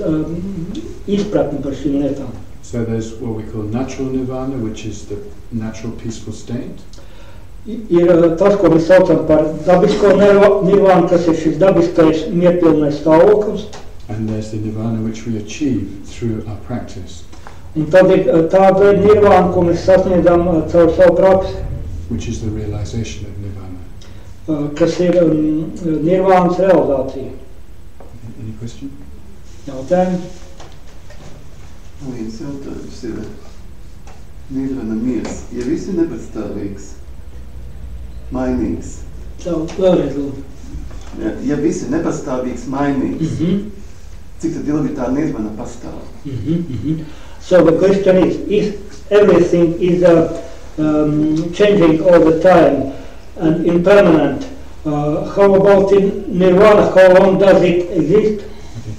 izpratni par šīm lietām. So there's what we call natural nirvana, which is the natural peaceful state. Ir tas, ko mēs saucam par dabisko nirvānu, kas ir šis dabiskais mierpilnais stāvoklis. And there's the nirvana which we achieve through our practice, Un tad ir tāda nirvāna, ko mēs sasniedzam caur savu praksi, which is the realization of nirvana. Kas ir nirvānas realizācija. Any question? Jautājumi? Viens jautājums ir nirvana miers. Ja viss ir nepastāvīgs, mainīgs, Vēlreiz lūdzu. ja viss ir nepastāvīgs, mainīgs, cik tad ilgi tā nirvana pastāv? So the question is everything is changing all the time and impermanent, how about in nirvana, how long does it exist? Okay.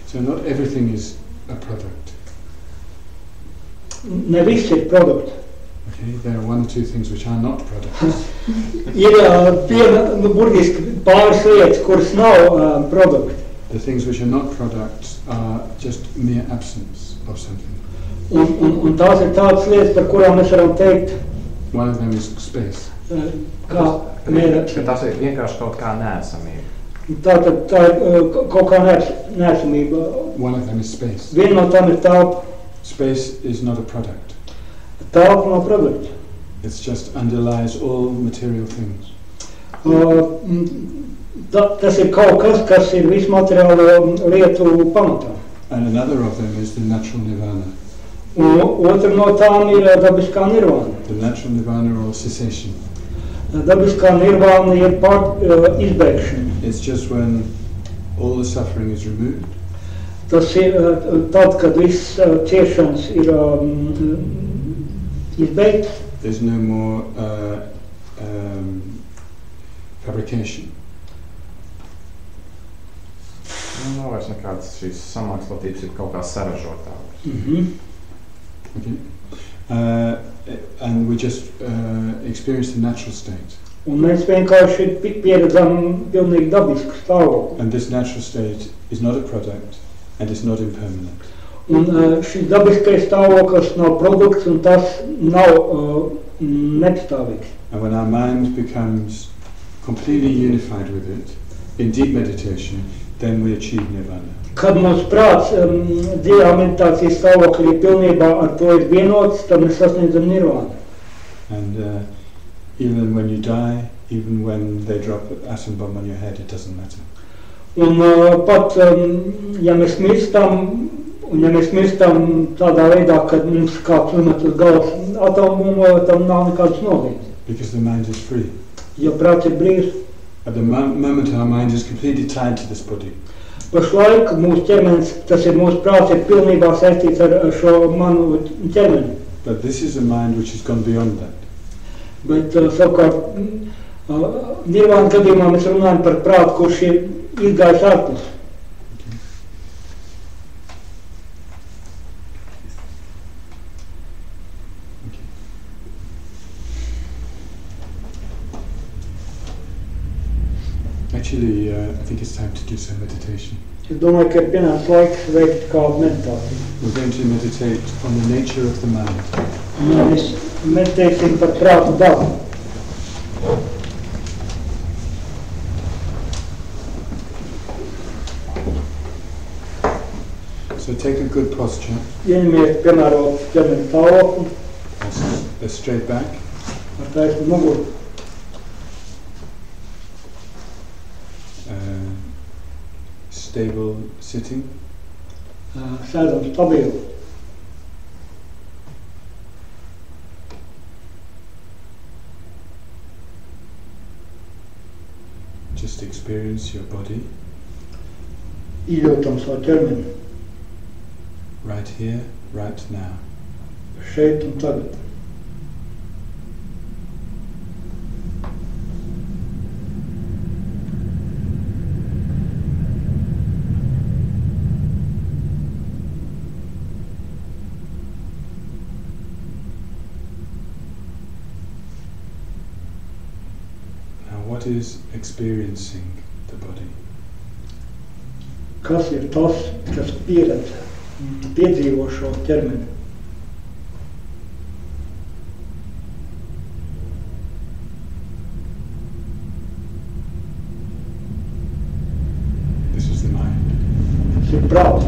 So not everything is a product. Ne viss ir produkts. Okay, there are one or two things which are not products. Ir burtiski pāris lietas, kuras nav produkti. The things which are not products are just mere absence of something. Un tās ir tādas lietas, par kurām mēs varam teikt, One of them is space. kā mēra. Ka tas ir vienkārši kaut kā neesamība. Tā ir kaut kā neesamība. One of them is space. Viena no tām ir telpa. Space is not a product. Telpa nav produkts. It just underlies all material things. Tas ir kaut kas, kas ir visu materiālo lietu pamatā. And another of them is the natural nirvana. Un otra no tām ir dabiskā nirvāna. The natural nirvana or cessation. Dabiskā nirvāna ir izbeigšana. It's just when all the suffering is removed. Tas ir tad, kad viss ciešanas ir izbeigts. There's no more fabrication. Nav vairs nekāds šīs samākslotības ir kaut kā saražotāks. Okay. And we just experience the natural state. Un mēs vienkārši pieredzam pilnīgi dabisku stāvokli. And this natural state is not a product and it's not impermanent. Un šis dabiskais stāvoklis nav produkts un tas nav nepastāvīgs. And when our mind becomes completely unified with it, in deep meditation, then we achieve nirvana. Kad mūsu prāts dziļā meditācijas stāvoklī pilnībā ar to ir vienots, tad mēs sasniedzam nirvānu. And even when you die, even when they drop an atom bomb on your head, it doesn't matter. Un pat, ja mēs mirstam, un ja mēs mirstam tādā veidā, kad mums kāds uzmet uz galvas atombumbu, tam nav nekādas nozīmes. Because the mind is free. Jo prāts ir brīvs. At the moment our mind is completely tied to this body. Pašlaik mūsu ķermenis, tas ir mūsu prāts, ir pilnībā saistīts ar šo manu ķermeni. But this is a mind which has gone beyond that. Bet savukārt nirvāna gadījumā mēs runājam par prātu, kurš ir izgājis ārpus. it's time to do some meditation. Es domāju, ka ir pienācis laiks veikt kādu meditāciju. We're going to meditate on the nature of the mind. Mēs meditēsim par prātu dabu. So take a good posture. Ieņemiet, piemērot ķermeni stāvokli, Let's straight back. ar taisnu muguru. Stable sitting. Sēdam stabili. Just experience your body Izjūtam savu ķermeni right here, right now. šeit un tagad. Now, what is experiencing the body? Kas ir tas, kas pieredz, piedzīvo šo ķermeni? This is the mind. Tas ir prāts.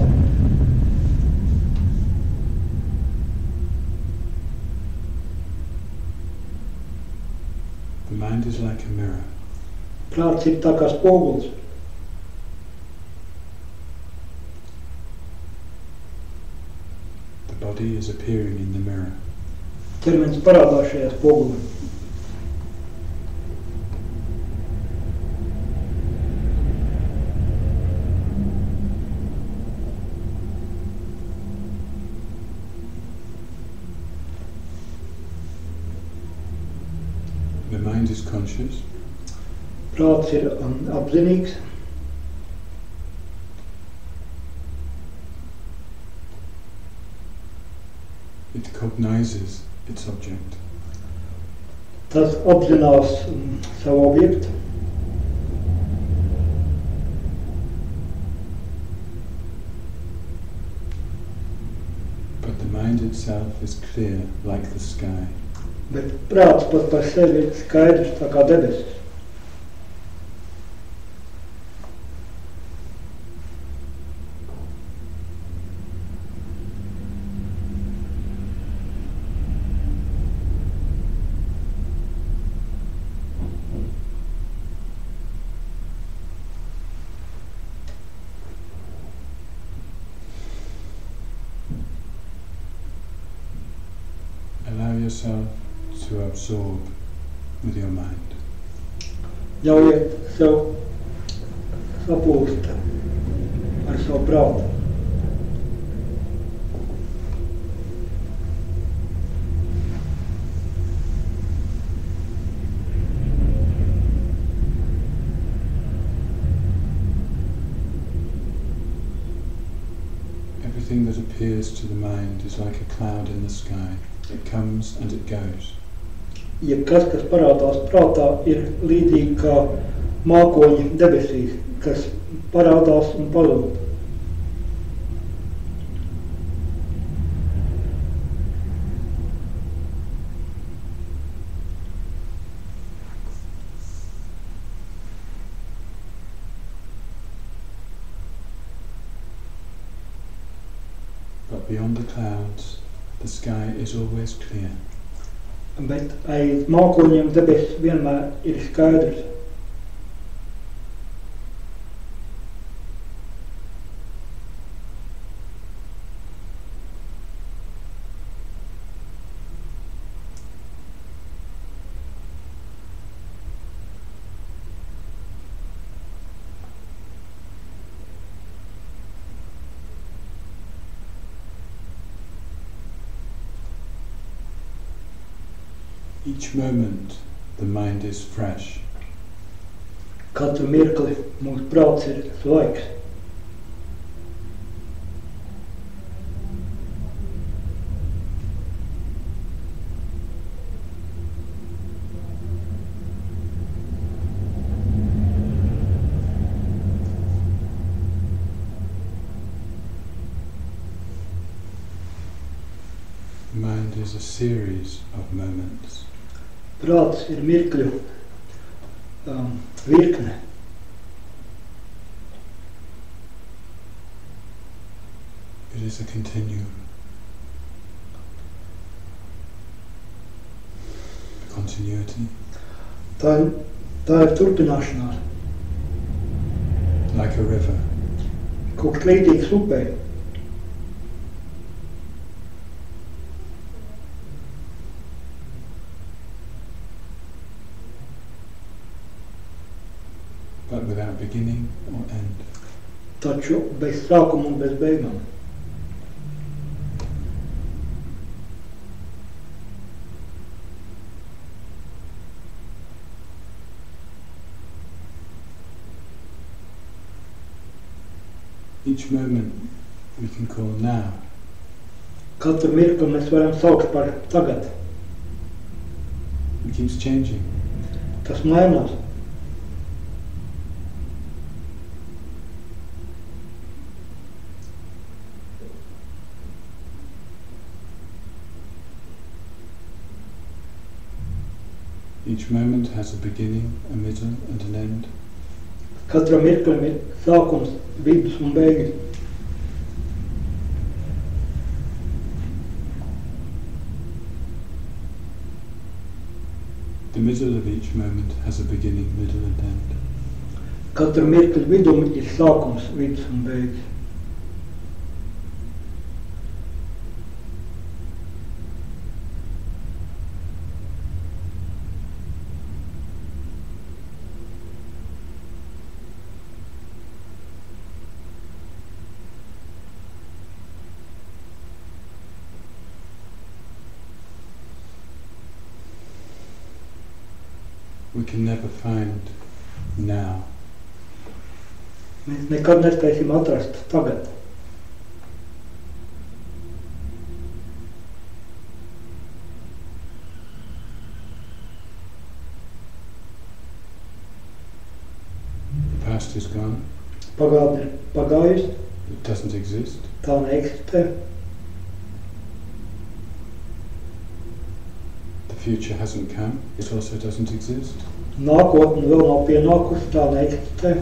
The mind is like a mirror. Prāts ir tā kā spogulis. The body is appearing in the mirror. Ķermenis parādās šajā spogulī. The mind is conscious. Prāts ir apzinīgs. It cognizes its object. Tas apzinās savu objektu. But the mind itself is clear like the sky. Bet prāts pats par sevi ir skaidrs tā kā debesis. Allow yourself to absorb with your mind. Ļaujiet sev sapūst ar savu prātu. Everything that appears to the mind is like a cloud in the sky. It comes and it goes. Jebkas, kas parādās prātā, ir līdzīgi kā mākoņi debesīs, kas parādās un pazūd. But beyond the clouds, the sky is always clear. Bet aiz mākoņiem debesis vienmēr ir skaidrs. Each moment, the mind is fresh. Katru mirkli mūsu prāts ir svaigs. mind is a series of moments. Prāts ir mirkļu virkne. It is a continuum. Continuity. Tā ir turpināšanās, Like a river. kaut kas līdzīgs upei. But without beginning or end. Taču bez sākuma un bez beigām. Each moment we can call now. Katru mirkli mēs varam saukt par tagad. It keeps changing. Tas mainās. Each moment has a beginning, a middle and an end. Katram mirklim ir sākums, vidus un beigas. The middle of each moment has a beginning, middle and end. Katru mirkli vidum ir sākums, vidus un beigas. We can never find now. Mēs nekad nespēsim atrast tagad. The past is gone. Pagātne ir pagājusi, It doesn't exist. tā neeksistē. The future hasn't come. It also doesn't exist. Nākotne vēl nav pienākusi, tā neeksistē.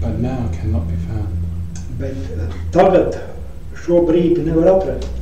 But now cannot be found. Bet tagad šo brīdi nevar atrast.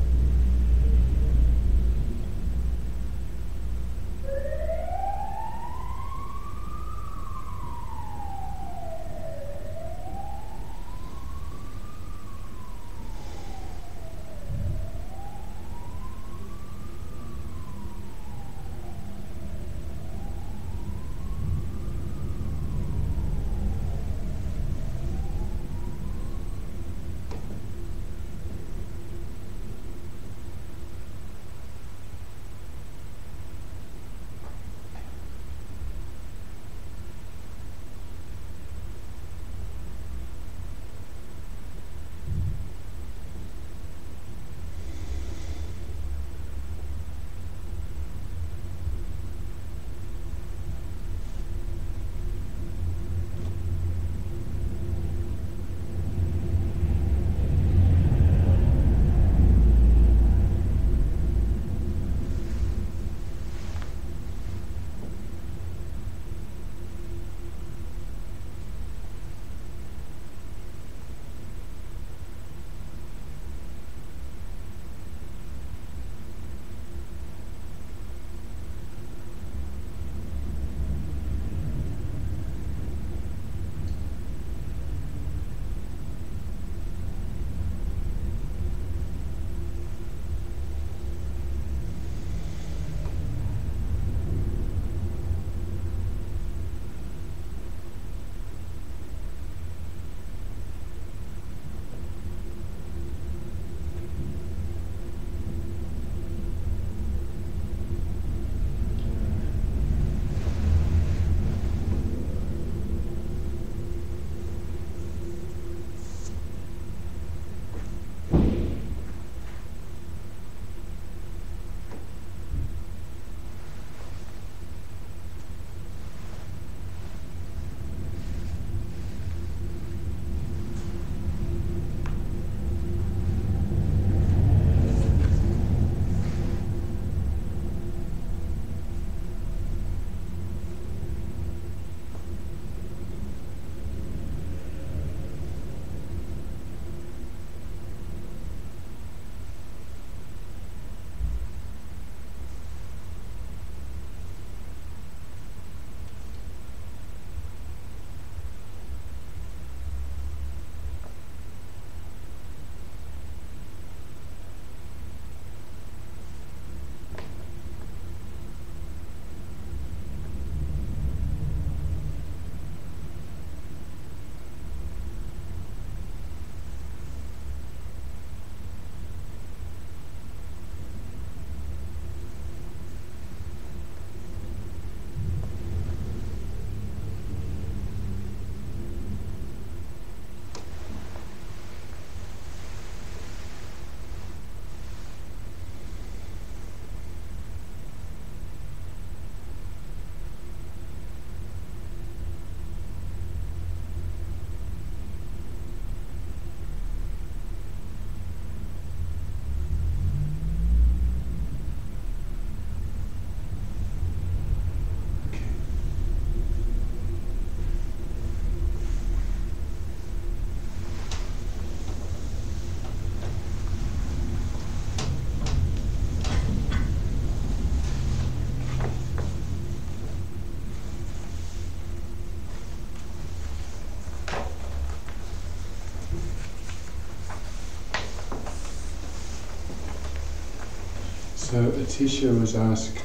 So Atisha was asked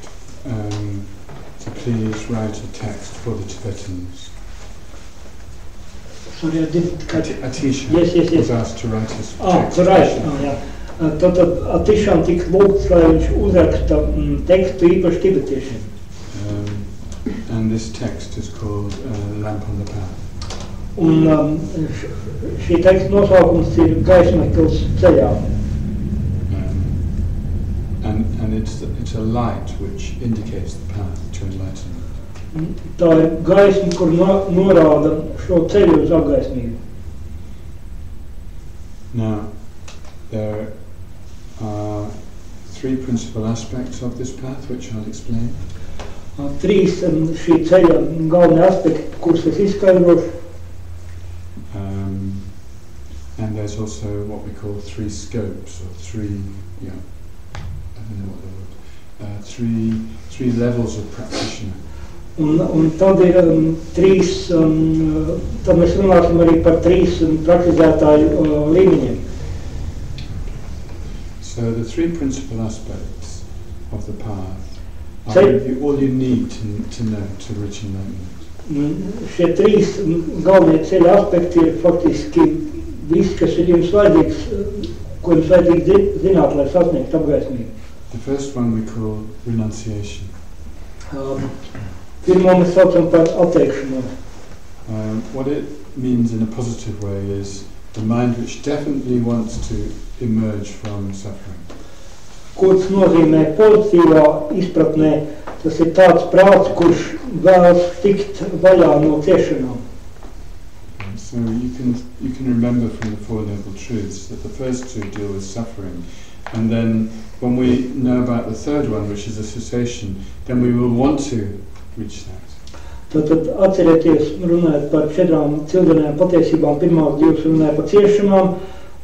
to please write a text for the Tibetans. Sorry, I didn't catch it. Atisha Yes. was asked to write a text. Jā. Tātad Atišām tika lūgts, lai viņš uzraksta tekstu īpaši tibetiešiem. And this text is called Lamp on the Path. Un šī teksta nosaukums ir Gaismeklis ceļā. And it's a light which indicates the path to enlightenment. Tā ir gaisma, kur norāda šo ceļu uz apgaismību. Now, there are three principal aspects of this path, which I'll explain. Trīs šī ceļa galvenie aspekti, kurus es izskaidrošu. And there's also what we call three scopes, or three levels of practitioner. Un tad ir trīs, tad mēs runāsim arī par trīs praktizētāju līmeņiem. So the three principal aspects of the path are all you need to know to reach enlightenment. Šie trīs galvenie ceļa aspekti ir faktiski viss, kas ir jums vajadzīgs, ko jums vajadzīgi zināt, lai sasniegtu apgaismību. The first one we call renunciation. Pirmo mēs saucam par atteikšanos. What it means in a positive way is the mind which definitely wants to emerge from suffering. Ko tas nozīmē pozitīvā izpratnē? Tas ir tāds prāts, kurš vēlas tikt vaļā no ciešanām. So you can remember from the Four Noble Truths that the first two deal with suffering, and then when we know about the third one, which is a cessation, then we will want to reach that. Tad atcerieties, runājot par četrām cildenēm patiesībām, pirmās divas runāja par ciešanām,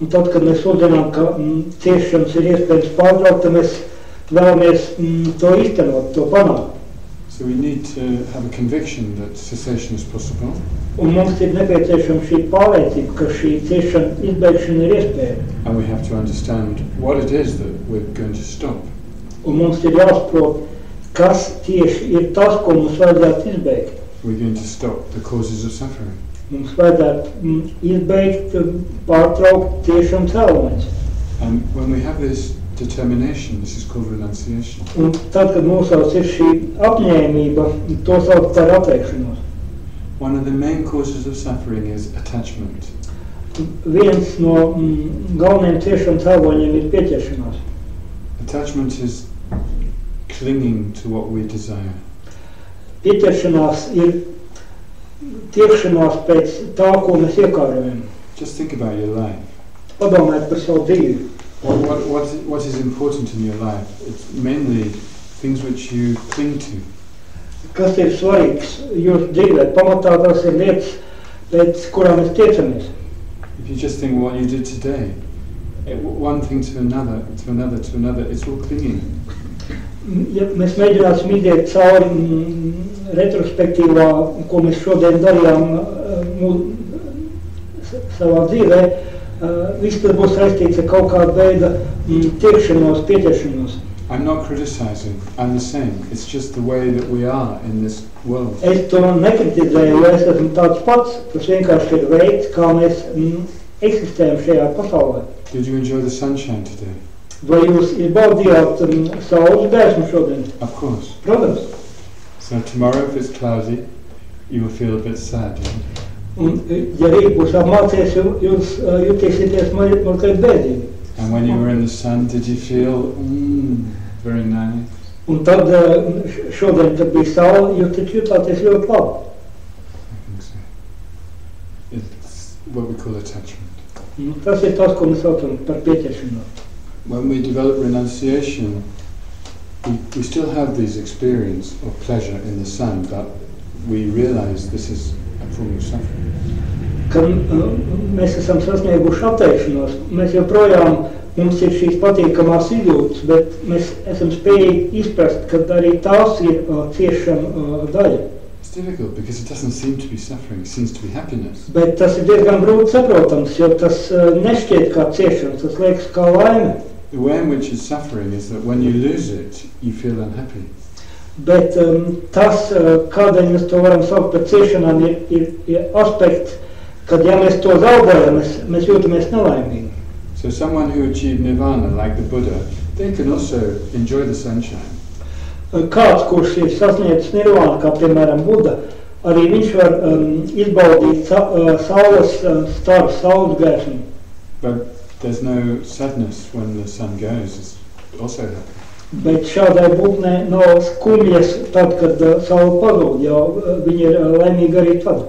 un tad, kad mēs uzzinām, ka ciešanas ir iespējams pārtraukt, tad mēs vēlamies to iztenot, to panākt. So we need to have a conviction that cessation is possible. Un mums ir nepieciešama šī pārliecība, ka šī ciešana izbeigšana ir iespējama. And we have to understand what it is that we're going to stop. Un mums ir jāsaprot, kas tieši ir tas, ko mums vajadzētu izbeigt. We're going to stop the causes of suffering. Mums vajadzētu izbeigt, pārtraukt ciešanu cēloņus. And when we have this determination, this is called renunciation. Un tad, kad mums ir šī apņēmība, to sauc par atteikšanos. One of the main causes of suffering is attachment. Viens no galvenajiem ciešanu cēloņiem ir pieķeršanās. Attachment is clinging to what we desire. Pieķeršanās ir tiekšanās pēc tā, ko mēs iekārojam. Just think about your life. Padomājiet par savu dzīvi. What is important in your life? It's mainly things which you cling to. Kas ir svarīgs jūsu dzīvē? Pamatā tās ir lietas, pēc kurām mēs tiecamies. If you just think what you did today, one thing to another, to another, to another, it's all clinging. Ja mēs mēģināsim iziet cauri retrospektīvā, ko mēs šodien darījām savā dzīvē, viss tas būs saistīts ar kaut kādu veidu tiekšanos, pieķeršanos. I'm not criticizing, I'm the same. It's just the way that we are in this world. Es to nekritizēju, jo es esmu tāds pats, tas vienkārši ir veids, kā mēs eksistējam šajā pasaulē. Did you enjoy the sunshine today? Vai jūs izbaudījāt saules gaismu šodien? Of course. Protams. So tomorrow, if it's cloudy, you will feel a bit sad. Un, ja rīt būs apmācies, jūs jutīsieties mazliet bēdīgi. And when you were in the sun, did you feel very nice? Un tad šodien, kad bija saule, jūs taču jutāties ļoti labi. I think so. It's what we call attachment. Tas ir tas, ko mēs saucam par pieķeršanos. When we develop renunciation, we still have this experience of pleasure in the sun, but we realize this is a form of suffering. Kad mēs esam sasnieguši atteikšanos, mēs joprojām, mums ir šīs patīkamās izjūtas, bet mēs esam spējīgi izprast, ka arī tās ir ciešana daļa. It's difficult because it doesn't seem to be suffering, it seems to be happiness. Bet tas ir diezgan grūti saprotams, jo tas nešķiet kā ciešana, tas liekas kā laime. The way in which it's suffering is that when you lose it, you feel unhappy. Bet tas, kādēļ mēs to varam saukt par ciešanām, ir aspekts, kad ja mēs to zaudējam, mēs jūtamies nelaimīgi. So someone who achieved nirvana, like the Buddha, they can also enjoy the sunshine. Kāds, kurš ir sasniedzis nirvānu, kā piemēram Buda, arī viņš var izbaudīt saules staru, saules gaismu. But there's no sadness when the sun goes, it's also happy. Bet šādai būtnei nav skumjas tad, kad saule pazūd, jo viņi ir laimīgi arī tad.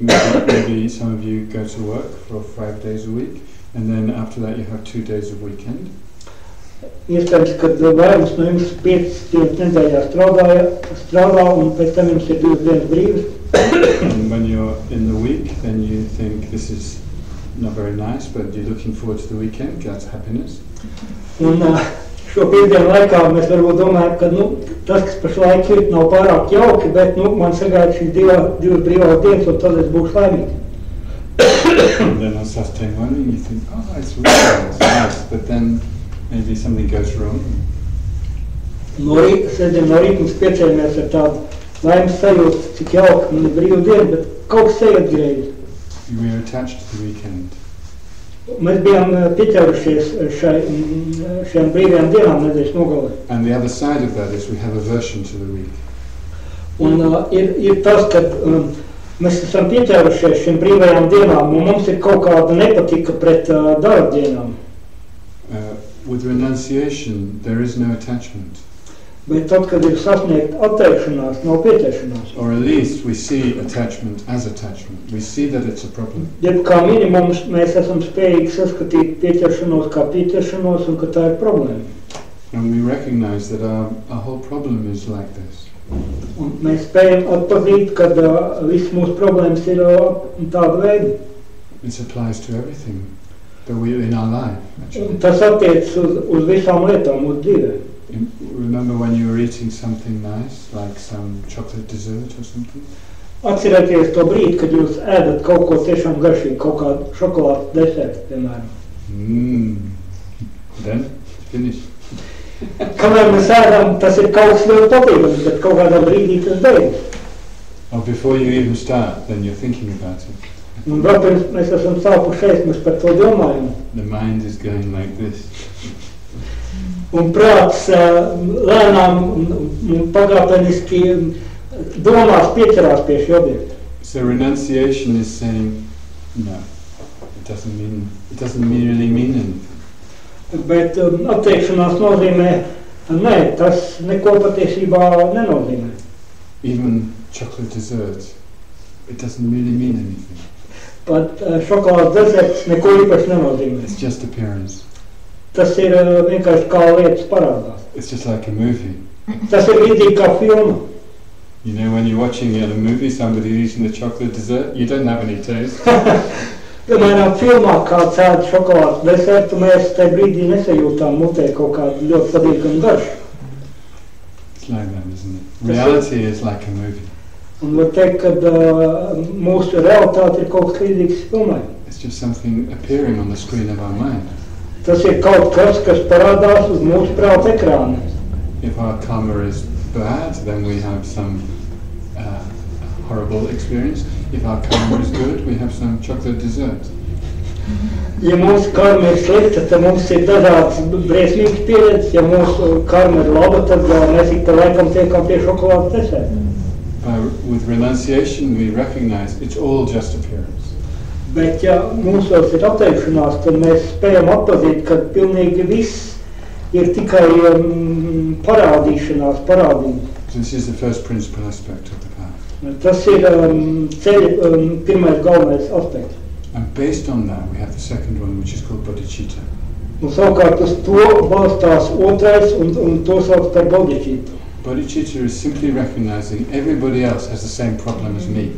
Maybe some of you go to work for 5 days a week, and then after that you have 2 days of weekend. Iespējams, kad vairums no jums 5 dienas nedēļā strādā, un pēc tam jums ir 2 dienas brīvas. And when you're in the week, then you think this is not very nice, but you're looking forward to the weekend, that's happiness. Un šo 5 dienu laikā mēs varbūt domājam, ka tas, kas pašlaik ir, nav pārāk jauki, bet man sagaida šīs divas brīvās dienas, un tad es būšu laimīgs. And then on Saturday morning you think, oh, it's really nice, but then maybe something goes wrong. Sēdien no rīta mums piecēmies ar tādu laimes sajūtu, cik jauki, man ir brīva diena, bet kaut kas ejiet greizi. We are attached to the weekend. Mēs bijām pieķērušies šajām brīvajām dienām nedēļas nogalē. And the other side of that is we have aversion to the week. Un ir tas, ka mēs esam pieķērušies šiem brīvajām dienām, un mums ir kaut kāda nepatika pret darba dienām. With renunciation, there is no attachment. Bet tad, kad ir sasniegta atteikšanās, nav pieķeršanās. Or at least we see attachment as attachment. We see that it's a problem. Jeb kā minimums mēs esam spējīgi saskatīt pieķeršanos kā pieķeršanos un ka tā ir problēma. And we recognize that our whole problem is like this. Un mēs spējam atpazīt, ka viss mūsu problēmas ir tāda veida. This applies to everything that we in our life, actually. Tas attiecas uz visām lietām, uz dzīvē. Remember when you were eating something nice, like some chocolate dessert or something? Atcerieties to brīdi, kad jūs ēdat kaut ko tiešām garšīgu, kaut kādu šokolādes desertu, piemēram. Then, finish. Kamēr mēs ēdam, tas ir kaut kas ļoti patīkams, bet kaut kādā brīdī tas beigas. Or before you even start, then you're thinking about it. Un vēl pirms mēs esam sākušies, mēs par to domājam. The mind is going like this. Un prāts lēnām un pagāpeniski domās pieķerās pie šī objekta. So renunciation is saying, no, it doesn't really mean anything. Bet atteikšanās nozīmē, nē, tas neko patiesībā nenozīmē. Even chocolate dessert, it doesn't really mean anything. Pat šokolādes deserts neko īpaši nenozīmē. It's just appearance. Tas ir vienkārši kā lietas parādās. It's just like a movie. Tas ir līdzīgi kā filma. You know, when you're watching a movie, somebody eating the chocolate dessert, you don't have any taste. Piemēram, filmā kāds ēd šokolādes desertu, mēs tajā brīdī nesajūtām mutē kaut kādu ļoti patīkamu garšu. It's like that, isn't it? Reality is like a movie. Un var teikt, ka mūsu realitāte ir kaut kas līdzīgs filmai. It's just something appearing on the screen of our mind. Tas ir kaut kas parādās uz mūsu prāta ekrāna. If our karma is bad, then we have some horrible experience. If our karma is good, we have some chocolate dessert. Ja mūsu karma ir slikta, tad mums ir dažādas briesmīgas pieredzes. Ja mūsu karma ir laba, tad mēs ik pa laikam tiekam pie šokolādes deserta. With renunciation, we recognize it's all just appearance. Bet, ja mūsos ir atteikšanās, tad mēs spējam atpazīt, ka pilnīgi viss ir tikai parādīšanās, parādījums. This is the first principal aspect of the path. Tas ir ceļa pirmais galvenais aspekts. And based on that, we have the second one, which is called bodhicitta. Un savukārt uz to balstās otrais, un to sauc par bodhicitta. Bodhicitta is simply recognizing everybody else has the same problem as me.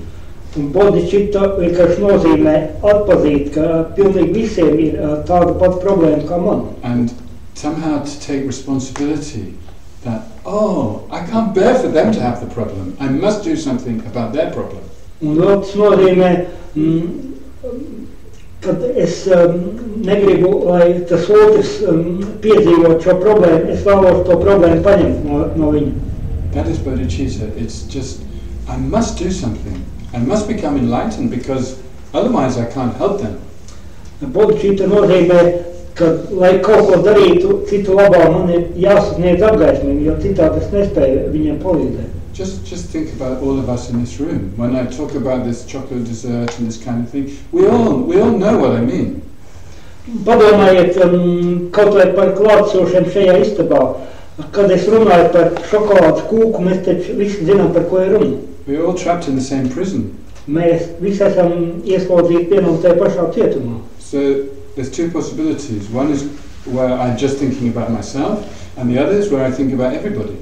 Un bodhicitta vienkārši nozīmē atpazīt, ka pilnīgi visiem ir tāda pati problēma kā man. And somehow to take responsibility that, oh, I can't bear for them to have the problem. I must do something about their problem. Un vēl tas nozīmē kad es negribu, lai tas otrs piedzīvot šo problēmu, es vēlos to problēmu paņemt no viņa. That is bodhicitta. It's just, I must do something. I must become enlightened because otherwise I can't help them. Bodhicitta nozīmē, ka, lai kaut ko darītu citu labā, man ir jāsasniedz apgaismību, jo citādi es nespēju viņiem palīdzēt. Just think about all of us in this room. When I talk about this chocolate dessert and this kind of thing, we all know what I mean. Padomājiet kaut vai par klātsošiem šajā istabā. Kad es runāju par šokolādes kūku, mēs taču visi zinām, par ko ir runa. We're all trapped in the same prison. Mēs visi esam ieslodzīti vienā un tajā pašā cietumā. So there's two possibilities. One is where I'm just thinking about myself, and the other is where I think about everybody.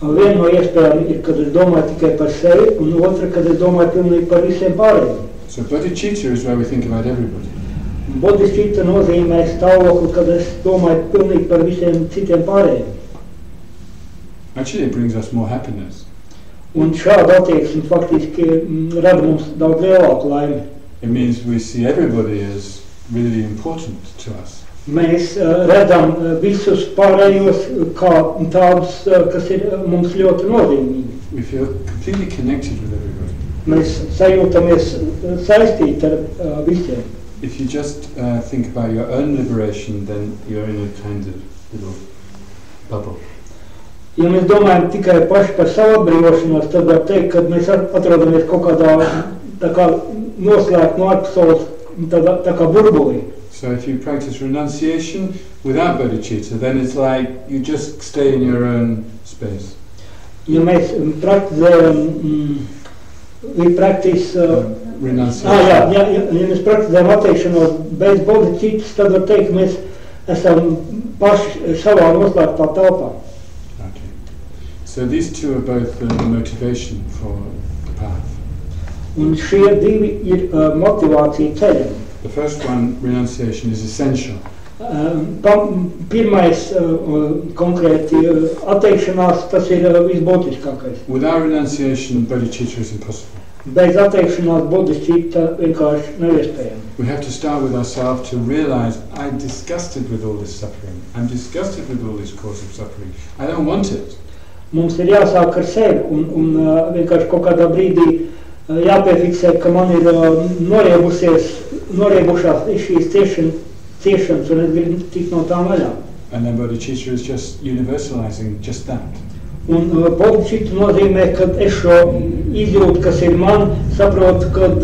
Viena no iespējām ir, kad es domāju tikai par sevi, un otra, kad es domāju pilnīgi par visiem pārējiem. So bodhicitta is where we think about everybody. Bodhicitta nozīmē stāvokli, kad es domāju pilnīgi par visiem citiem pārējiem. Actually, it brings us more happiness. Un šāda attieksme faktiski rada mums daudz lielāku laimi. It means we see everybody as really important to us. Mēs redzam visus pārējos kā tādus, kas ir mums ļoti nozīmīgi. We feel completely connected with everybody. Mēs sajūtamies saistīti ar visiem. If you just think about your own liberation, then you're in a kind of little bubble. Ja mēs domājam tikai paši par savu atbrīvošanos, tad var teikt, ka mēs atrodamies kaut kādā tā kā noslēgt no ārpasaules tā kā burbulī. So if you practice renunciation without bodhicitta, then it's like you just stay in your own space. Ja mēs praktizējam, renunciation. Ja mēs praktizējam atteikšanos bez bodhicittas, tad var teikt, ka mēs esam paši savā noslēgtā telpā. Okay. So these two are both the motivation for the path. Un šie divi ir motivācija ceļam. The first one, renunciation, is essential. Pirmais konkrēti atteikšanās, tas ir visbūtiskākais. Without renunciation, bodhicitta is impossible. Bez atteikšanās bodhicitta vienkārši nav iespējama. We have to start with ourselves to realize I'm disgusted with all this suffering. I'm disgusted with all this cause of suffering. I don't want it. Mums ir jāsāk ar sevi un vienkārši kaut kādā brīdī jāpiefiksē, ka man ir noriebušās šīs ciešanas un es gribu tikt no tām vaļā. And then bodhicitta is just universalizing just that. Un bodhicitta nozīmē, ka es šo izjūtu, kas ir man, saprotu, kad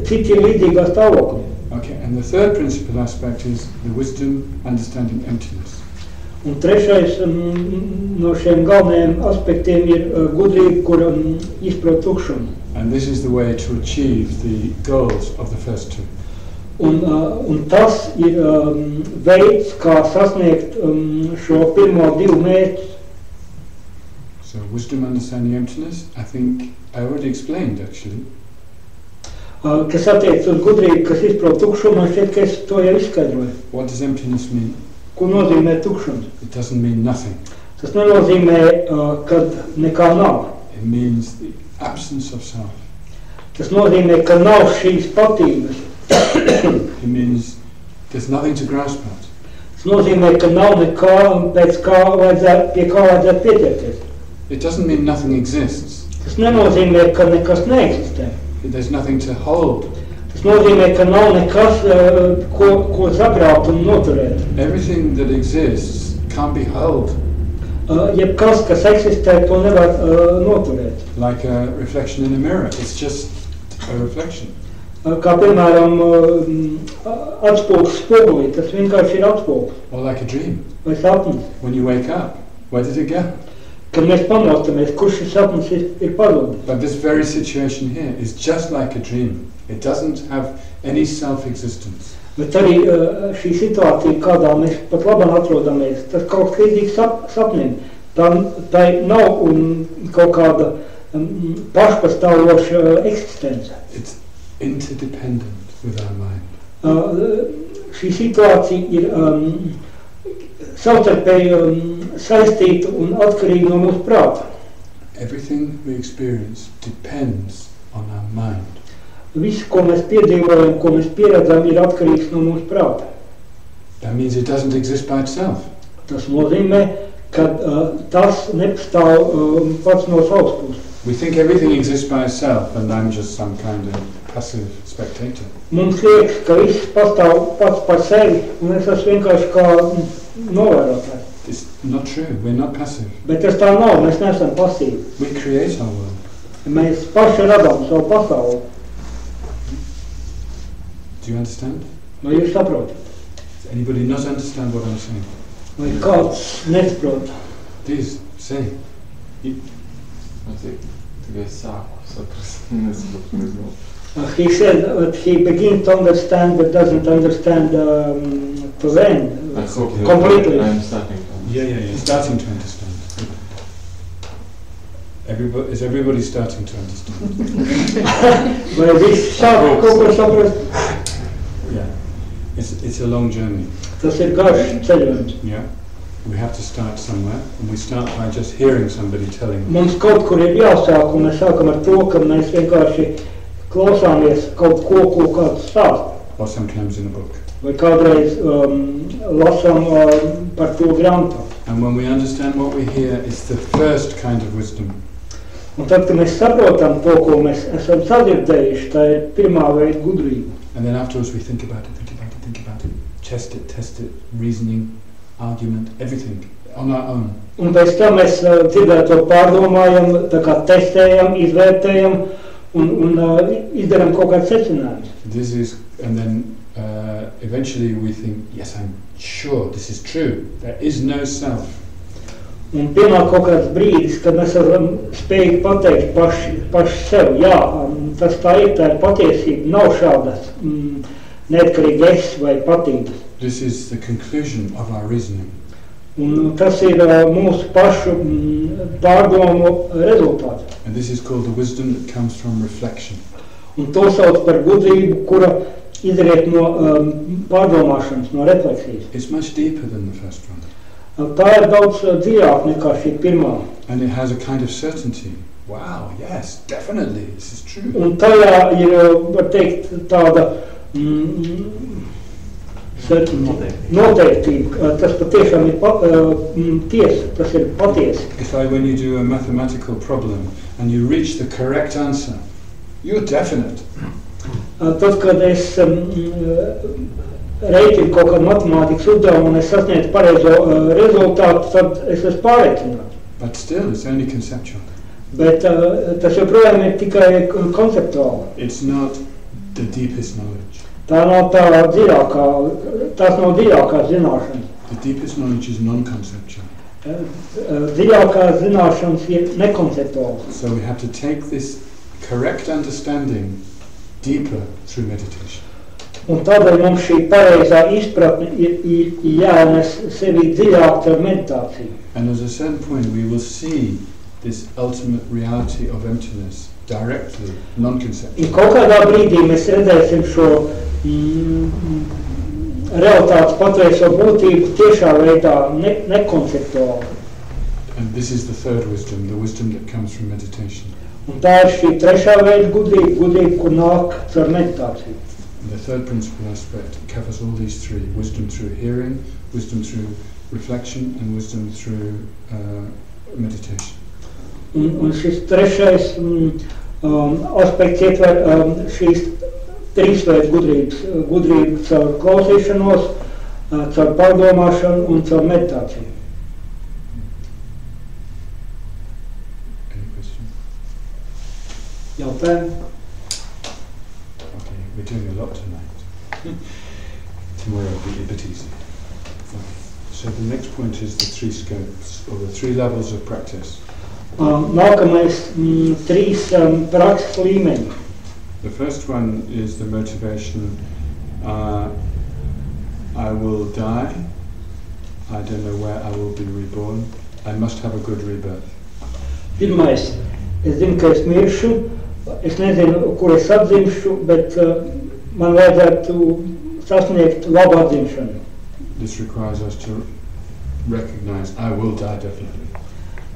citi ir līdzīgā stāvoklī. Okay, and the third principal aspect is the wisdom, understanding emptiness. Un trešais no šiem galvenajiem aspektiem ir gudrība, kur izprot tukšumu. And this is the way to achieve the goals of the first two. Un tas ir veids, kā sasniegt šo pirmo divu mērķus. So wisdom, understanding emptiness, I think I already explained actually. Kas attiec uz gudrību, kas izprot tukšumu, man šķiet, ka es to jau izskaidroju. What does emptiness mean? Ko nozīmē tukšums? It doesn't mean nothing. Tas nenozīmē, kad nekā nav. It means the absence of self. Tas nozīmē, ka nav šīs patības. It means there's nothing to grasp at. Tas nozīmē, ka nav nekā, pie kā vajadzētu pieķerties. It doesn't mean nothing exists. Tas nenozīmē, ka nekas neeksistē. There's nothing to hold. Tas nozīmē, ka nav nekas, ko sagrāt un noturēt. Everything that exists can't be held. Jebkas, kas eksistē, to nevar noturēt. Like a reflection in a mirror. It's just a reflection. Kā piemēram atspūgs spogulī, tas vienkārši ir atspūgs. Or like a dream. Vai sapnis. When you wake up, where did it go? Kad mēs pamostamies, kurš šis sapnis ir pazudis. But this very situation here is just like a dream. It doesn't have any self-existence. Bet arī šī situācija, kādā mēs pat labāk atrodamies, tas kaut kas līdzīgs sapnim. Tā nav kaut kāda pašpastāvoša eksistence. It's interdependent with our mind. Šī situācija ir savstarpēji saistīta un atkarīga no mūsu prāta. Everything we experience depends on our mind. viss, ko mēs piedzīvojam, ko mēs pieredzam, ir atkarīgs no mūsu prāta. That means it doesn't exist by itself. Tas nozīmē, ka tas nepastāv pats no savas puses. We think everything exists by itself and I'm just some kind of passive spectator. Mums liekas, ka viss pastāv pats par sevi, un es esmu vienkārši kā novērotājs. It's not true. We're not passive. Bet tas tā nav, mēs neesam pasīvi. We create our world. Mēs paši radām savu pasauli. Do you understand? Vai jūs saprotat? Does anybody not understand what I'm saying? Vai kāds nesaprot? Please, say. Tikai sāku saprast, nezinu. He said that he begins to understand but doesn't understand to end I hope completely. I'm starting to understand. Yeah. Starting to understand. Is everybody starting to understand? Vai viss sāk kaut ko saprast? Yeah. It's a long journey. Tas ir garš ceļojums. Yeah. We have to start somewhere, and we start by just hearing somebody telling us. Mums kaut kur ir jāsāk, un mēs sākam ar to, ka mēs vienkārši klausāmies kaut ko kāds stāst. Or sometimes in a book. Vai kādreiz lasām par to grāmatā. And when we understand what we hear, it's the first kind of wisdom. Un tad, kad mēs saprotam to, ko mēs esam sadzirdējuši, tā ir pirmā veida gudrība. And then afterwards we think about it. Test it, reasoning, argument, everything, on our own. Un pēc tam mēs dzirdēto pārdomājam, tā kā testējam, izvērtējam un izdarām kaut kāds secinājums. And then eventually we think, yes, I'm sure this is true. There is no self. Un pienāk kaut kāds brīdis, kad mēs esam spējīgi pateikt paši sev, jā, tas tā ir patiesība, nav šādas neatkarīgi es vai patības. This is the conclusion of our reasoning. Un tas ir mūsu pašu pārdomu rezultāts. And this is called the wisdom that comes from reflection. Un to sauc par gudrību, kura izriet no pārdomāšanas, no refleksijas. It's much deeper than the first one. Tā ir daudz dziļāk nekā šī pirmā. And it has a kind of certainty. Wow, yes, definitely, this is true. Un tajā ir, var teikt, tāda noteiktība. Tas patiešām ir tiesa, tas ir patiesi. It's like when you do a mathematical problem and you reach the correct answer, you're definite. Tad, kad es rēķinu kaut kādu matemātikas uzdevumu un es sasniedzu pareizo rezultātu, tad es esmu pārliecināts. But still, it's only conceptual. Bet tas joprojām ir tikai konceptuāli. It's not the deepest knowledge. Tā nav tā dziļākā, tās nav dziļākās zināšanas. The deepest knowledge is non-conceptual. Dziļākās zināšanas ir nekonceptuāls. So we have to take this correct understanding deeper through meditation. Un tādēļ mums šī pareizā izpratne ir jānes sevi dziļāk ar meditāciju. And at a certain point we will see this ultimate reality of emptiness directly, non-conceptual. Un kaut kādā brīdī mēs redzēsim šo realitātes patreizo būtību tiešā veidā, nekonceptuāli. And this is the third wisdom, the wisdom that comes from meditation. Un tā ir šī trešā veida gudrība, kur nāk caur meditāciju. And the third principal aspect covers all these three: wisdom through hearing, wisdom through reflection, and wisdom through meditation. Un šis trešais aspekts ietver šīs trīs veidu gudrības. Gudrība caur klausīšanos, caur pārdomāšanu un caur meditāciju. Any question? Jautājumi? Okay, we're doing a lot tonight. Tomorrow will be a bit easier. Okay. So the next point is the three scopes, or the three levels of practice. Nākamais trīs prakses līmeņi. The first one is the motivation, I will die, I don't know where I will be reborn, I must have a good rebirth. Pirmais, es zinu, ka es miršu, es nezinu, kur es atzimšu, bet man vajadzētu sasniegt labu atzimšanu. This requires us to recognize, I will die definitely.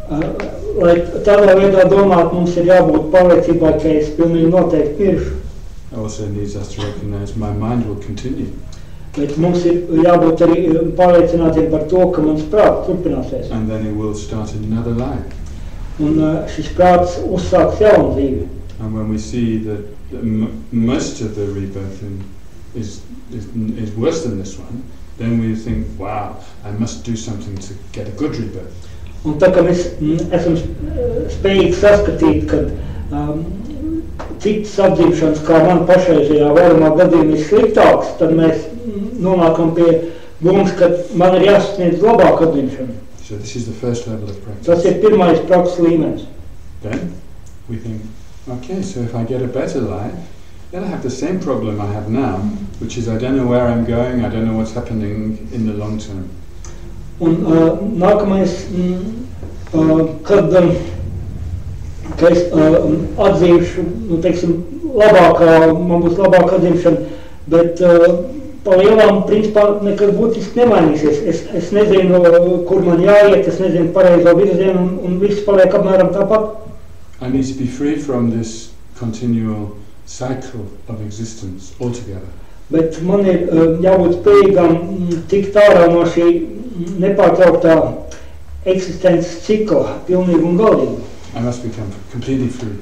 Lai tādā veidā domāt, mums ir jābūt pārliecībai, ka es pilnīgi noteikti miršu. also needs us to recognize my mind will continue. Bet mums ir jābūt arī pārliecinātiem par to, ka mans prāts turpināsies. And then it will start another life. Un šis prāts uzsāks jaunu dzīvi. And when we see that most of the rebirth is worse than this one, then we think, wow, I must do something to get a good rebirth. Un tā kā mēs esam spējīgi saskatīt, ka citas apdzīšanas, kā man pašreizajā vairumā gadījumā ir sliktāks, tad mēs nonākam pie domas, ka man ir jāsasniedz labāka apdzīšana. So this is the first level of practice. Tas ir pirmais prakses līmenis. Then we think, okay, so if I get a better life, then I have the same problem I have now, which is I don't know where I'm going, I don't know what's happening in the long term. Un nākamais, kad es atzīšu, nu, teiksim, man būs labāka atzīšana, bet pa lielām principā nekad būtiski nemainīsies. Es nezinu, kur man jāiet, es nezinu pareizo virzienu, un viss paliek apmēram tāpat. I need to be free from this continual cycle of existence altogether. Bet man ir jābūt spējīgam tikt ārā no šī nepārtrauktā eksistences cikla, pilnīgi un galīgi. I must become completely free.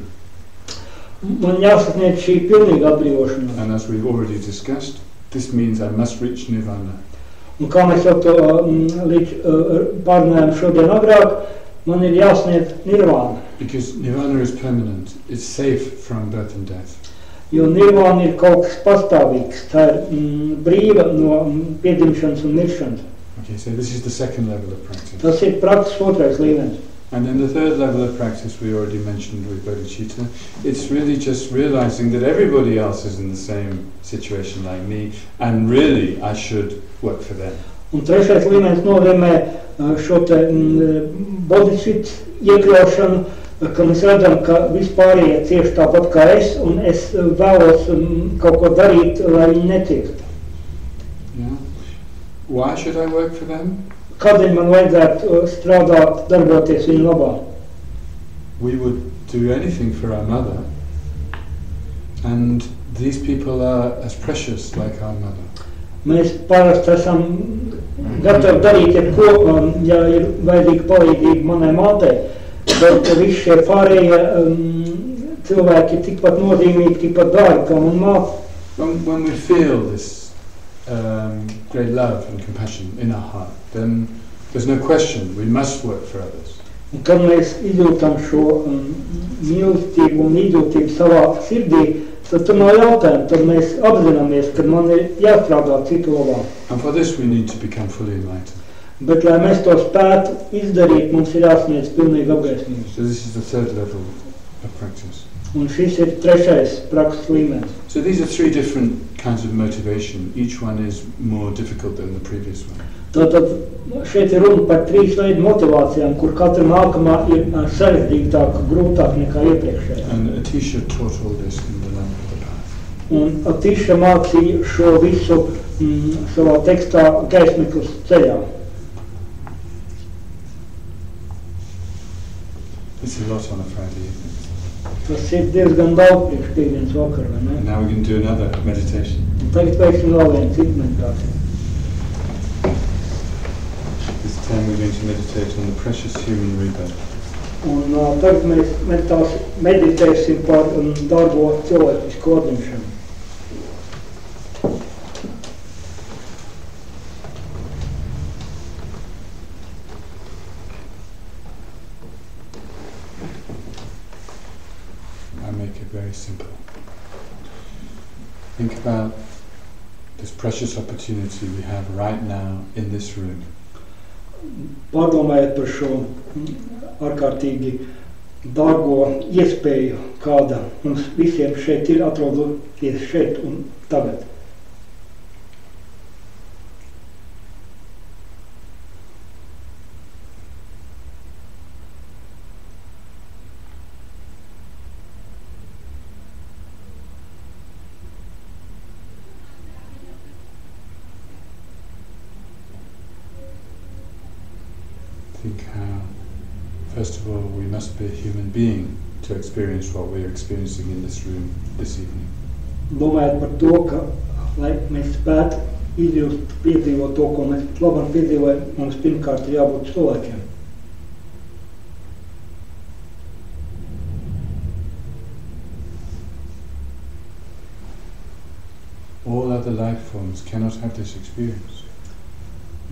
Man jāsasniedz šī pilnīga atbrīvošana. And as we've already discussed, this means I must reach nirvana. Un kā mēs jau to pārunājām šodien agrāk, man ir jāsniedz nirvāna. Because nirvana is permanent, it's safe from birth and death. Jo nirvāna ir kaut kas pastāvīgs, tā ir brīva no piedzimšanas un miršanas. Okay, so this is the second level of practice. Tas ir prakses otrais līmenis. And then the third level of practice we already mentioned with bodhicitta. It's really just realizing that everybody else is in the same situation like me, and really I should work for them. Un trešais līmenis nozīmē šo te bodhicitta iekļaušanu, ka mēs redzam, ka vispārējie cieši tāpat kā es, un es vēlos kaut ko darīt, lai viņi neciest. Yeah. Why should I work for them? Kādēļ man vajadzētu strādāt, darboties viņu labā? We would do anything for our mother, and these people are as precious like our mother. Mēs parasti esam gatavi darīt jebko, ja ir vajadzīga palīdzība manai mātei, bet visi šie pārējie cilvēki ir tikpat nozīmīgi, tikpat dārgi kā man māte. When we feel this great love and compassion in our heart, then there's no question, we must work for others. Un kad mēs izjūtam šo mīlestību un izjūtību savā sirdī, tad tur nav jautājumu, tad mēs apzināmies, ka man ir jāstrādā citu labā. And for this we need to become fully enlightened. Bet, lai mēs to spētu izdarīt, mums ir jāsniedz pilnīga apgaismība. So this is the third level of practice. Un šis ir trešais prakses līmenis. So these are three different kinds of motivation. Each one is more difficult than the previous one. Tātad šeit ir runa par trīs veidu motivācijām, kur katra nākamā ir sarežģītāka, grūtāka nekā iepriekšējā. And Atisha taught all this in the Lamp of the Path. Un Atisha mācīja šo visu savā tekstā Gaismeklis ceļā. It's a lot on a Friday evening. Tas ir diezgan daudz priekš piektdienas vakar, vai ne? And now we're going to do another meditation. Un tagad veiksim vēl vienu citu meditāciju. This time we're going to meditate on the precious human rebirth. Un tagad mēs meditēsim par dārgo cilvēcisku atņemšanu. Very simple. Think about this precious opportunity we have right now in this room. Pārdomājiet par šo ārkārtīgi dārgo iespēju, kāda mums visiem šeit ir, atrodoties šeit un tagad. Think how, first of all, we must be a human being to experience what we're experiencing in this room this evening. domājat par to, ka, lai mēs spētu izjust, piedzīvot to, ko mēs pat labam piedzīvojam, mums pirmkārt ir jābūt cilvēkiem. All other life forms cannot have this experience.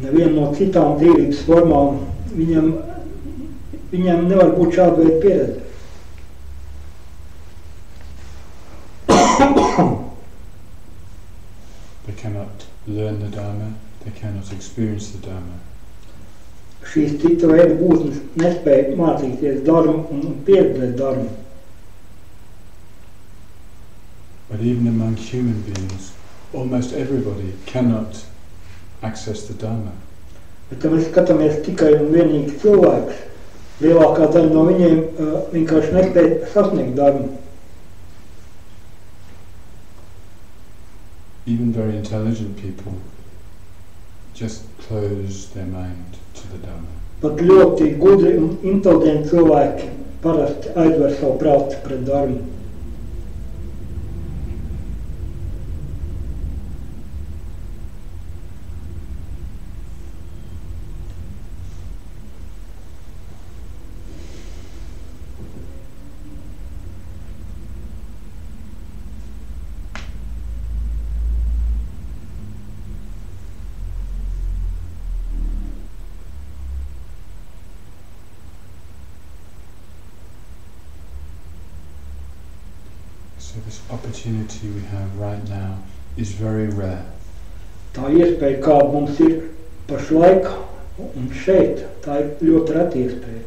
Neviena no citām dzīvības formām viņam nevar būt šāda veida pieredze. They cannot learn the Dharma, they cannot experience the Dharma. Šīs cita veida būtnes nespēja mācīties dharmu un pieredzēt dharmu. But even among human beings, almost everybody cannot access the Dharma. Bet, ja mēs skatāmies tikai un vienīgi cilvēkus, lielākā daļa no viņiem vienkārši nespēja sasniegt dharmu. Even very intelligent people just close their mind to the Dharma. Pat ļoti gudri un inteliģenti cilvēki parasti aizver savu prātu pret dharmu. So this opportunity we have right now is very rare. Tā iespēja, kāda mums ir pašlaik un šeit, tā ir ļoti reta iespēja.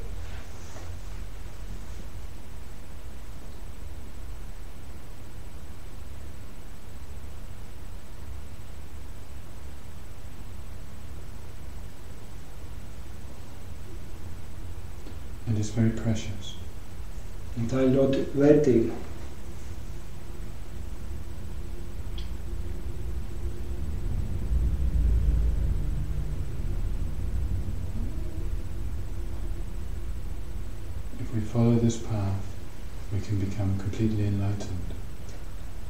And it's very precious. Un tā ir ļoti vērtīga. If we follow this path, we can become completely enlightened.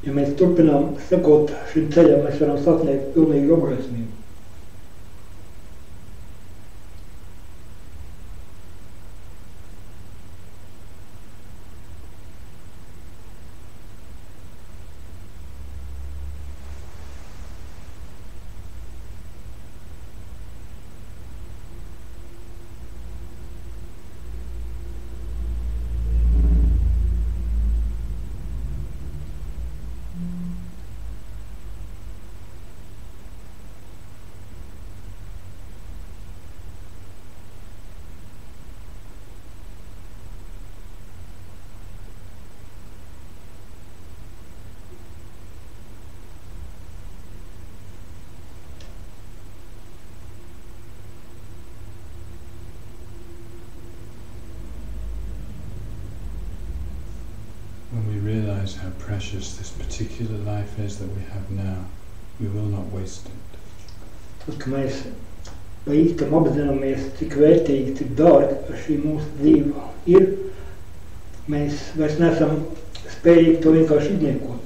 Ja mēs turpinām sekot šim ceļam, mēs varam sasniegt pilnīgu apgaismību. When we realize how precious this particular life is that we have now, we will not waste it. Tad, ka mēs pa īstam apzināmies, cik vērtīgi, cik dārga šī mūsu dzīve ir, mēs vairs nesam spējīgi to vienkārši izniekot.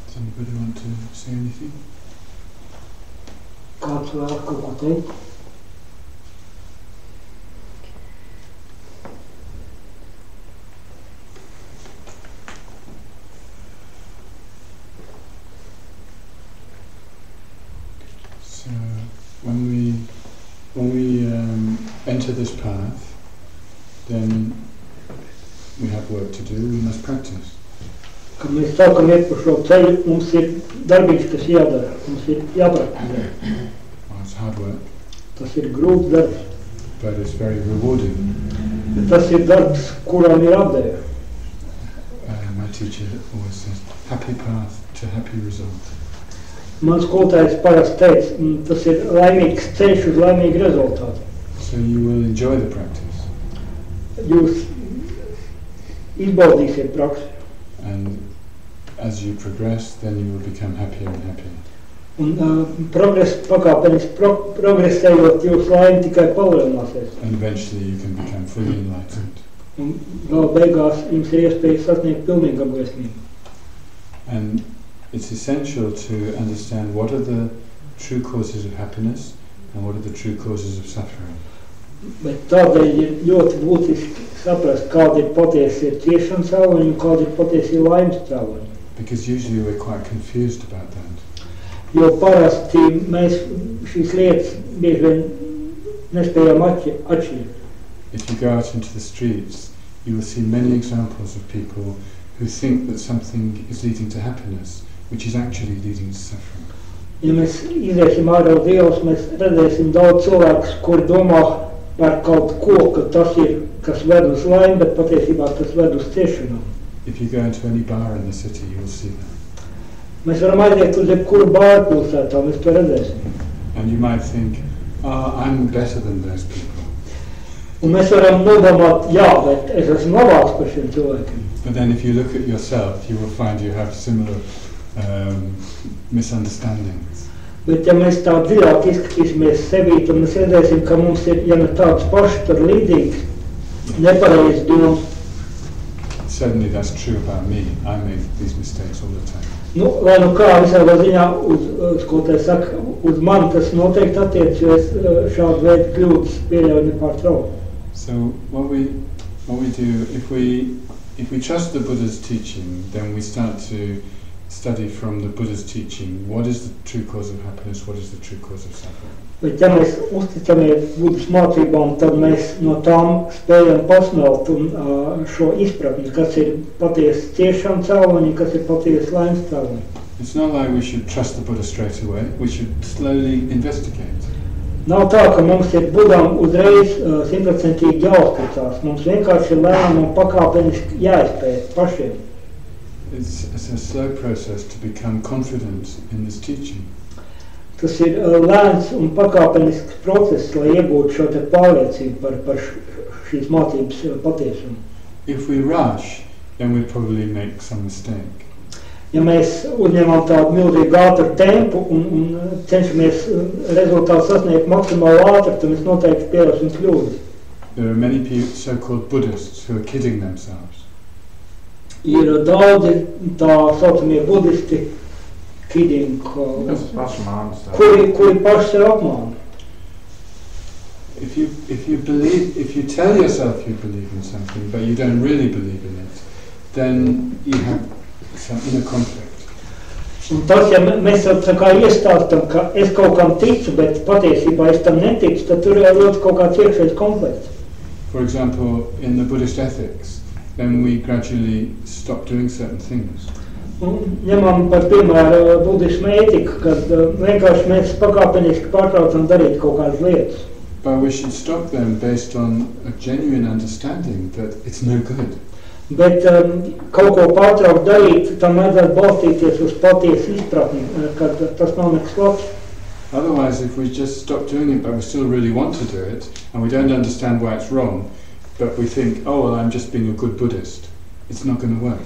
Does anybody want to say anything? Kāds vēl kaut ko teikt? enter this path, then we have work to do, we must practice. Kad mēs sākam iet pa šo ceļu, mums ir darbības, kas jādara, mums ir jāpraktizē. Well, it's hard work, Tas ir grūts darbs, but it's very rewarding. bet tas ir darbs, kuram ir atdeve. My teacher always says, happy path to happy result. Mans skolotājs parasti teica, tas ir laimīgs ceļš uz laimīgu rezultātu. So you will enjoy the practice. Jūs izbaudīsiet praksi. And as you progress, then you will become happier and happier. Un pakāpeniski progresējot, jūs laimi tikai palielināsies. And eventually you can become fully enlightened. Un gala beigās jums ir iespēja sasniegt pilnīgu apgaismību. And it's essential to understand what are the true causes of happiness and what are the true causes of suffering. Bet tādēļ ir ļoti būtiski saprast, kāda ir patiesie ciešanas cēloņi un kāda ir patiesie laimes cēloņi. Because usually we're quite confused about that. Jo parasti mēs šīs lietas bieži vien nespējam atšķirt. If you go out into the streets, you will see many examples of people who think that something is leading to happiness, which is actually leading to suffering. Ja mēs iziesim ārā uz ielas, mēs redzēsim daudz cilvēkus, kuri domā par kaut ko, ka tas ir, kas ved uz laimi, bet patiesībā tas ved uz ciešanām. If you go into any bar in the city, you will see that. Mēs varam aiziet uz jebkuru bāru pilsētā, mēs to redzēsim. And you might think, I'm better than those people. Un mēs varam nodomāt, jā, bet es esmu labāks par šiem cilvēkiem. But then if you look at yourself, you will find you have similar misunderstandings. Bet ja mēs tā dziļāk izskatīsimies sevī, tad mēs redzēsim, ka mums ir, ja ne tāds paši, tad līdzīgs, nepareizs domas. Certainly that's true about me. I make these mistakes all the time. Nu, lai nu kā visādā ziņā, ko te saka, uz mani tas noteikti attiec, jo es šādu veidu kļūdas pieļauju nepārtraukti. So what we do, if we trust the Buddha's teaching, then we start to study from the Buddha's teaching what is the true cause of happiness, what is the true cause of suffering. Bet ja mēs uzticamies Budas mācībām, tad mēs no tām spējam pasmelt un šo izpratni, kas ir patiesi ciešana cēloņi, kas ir patiesi laimes cēloņi. It's not like we should trust the Buddha straight away. We should slowly investigate. Nav tā, ka mums ir Budam uzreiz 100% jāuzticās. Mums vienkārši ir lēnām un pakāpeniski jāizpēt pašiem. It's a slow process to become confident in this teaching. Tas ir lēns un pakāpenisks process, lai iegūtu šo te pārliecību par šīs mācības patiesumu. If we rush, then we probably make some mistake. Ja mēs uzņemam tādu milzīgu ātru tempu un cenšamies rezultātu sasniegt maksimāli ātri, tad mēs noteikti pieļausim kļūdas. There are many so-called Buddhists who are kidding themselves. Ir daudzi tā saucamie budisti, kidding, kuri paši sev apmāna. If you tell yourself you believe in something, but you don't really believe in it, then you have some inner conflict. Un tas, ja mēs jau tā kā iestāstam, ka es kaut kam ticu, bet patiesībā es tam neticu, tad tur ir ļoti kaut kāds iekšējs konflikts. For example, in the Buddhist ethics, then we gradually stop doing certain things. Un ņemam par piemēru budismu ētiku, kad vienkārši mēs pakāpeniski pārtraucam darīt kaut kādas lietas. But we should stop them based on a genuine understanding that it's no good. Bet kaut ko pārtraukt darīt, tam vajadzētu balstīties uz patiesu izpratni, kad tas nav nekas labs. Otherwise, if we just stop doing it, but we still really want to do it, and we don't understand why it's wrong, but we think, oh, well, I'm just being a good Buddhist, it's not going to work.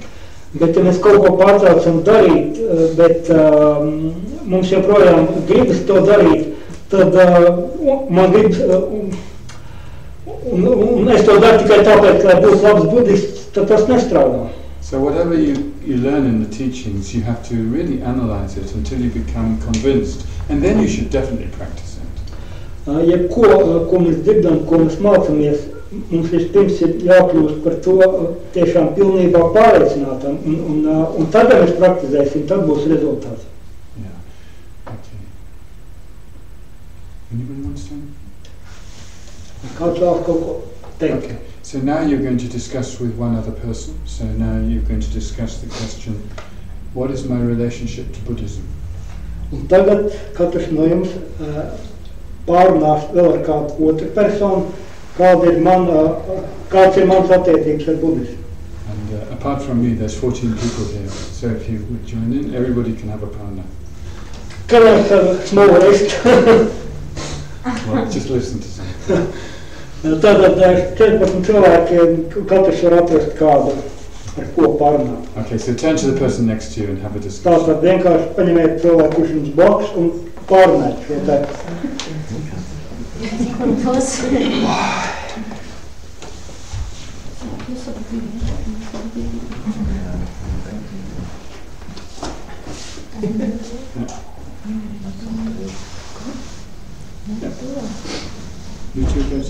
Bet ja mēs kaut ko pārtraucam darīt, bet mums joprojām gribas to darīt, tad man gribas, un es to daru tikai tāpēc, lai būtu labs budists, tad tas nestrādā. So whatever you learn in the teachings, you have to really analyze it until you become convinced, and then you should definitely practice it. Jebko, ko mēs dzirdam, ko mēs mācamies, mums vispirms ir jākļūst par to tiešām pilnībā pārliecinātam, un tad, ja mēs praktizēsim, tad būs rezultāts. Yeah. Okay. Anybody wants to? Kāds vēl kaut ko teikt? Okay, so now you're going to discuss with one other person. So now you're going to discuss the question, what is my relationship to Buddhism? Un tagad katrs no jums pārunās vēl ar kādu otru personu, kāds ir mans attiecības ar budismu. And apart from me, there's 14 people here. So if you would join in, everybody can have a partner. Can I have a small list? Well, just listen to something. Tātad 14 cilvēkiem katrs var atrast kādu, ar ko pārunāt. Okay, so turn to the person next to you and have a discussion. Tātad vienkārši paņemiet cilvēku, kurš jums blakus un pārunāt šo tekstu. You two guys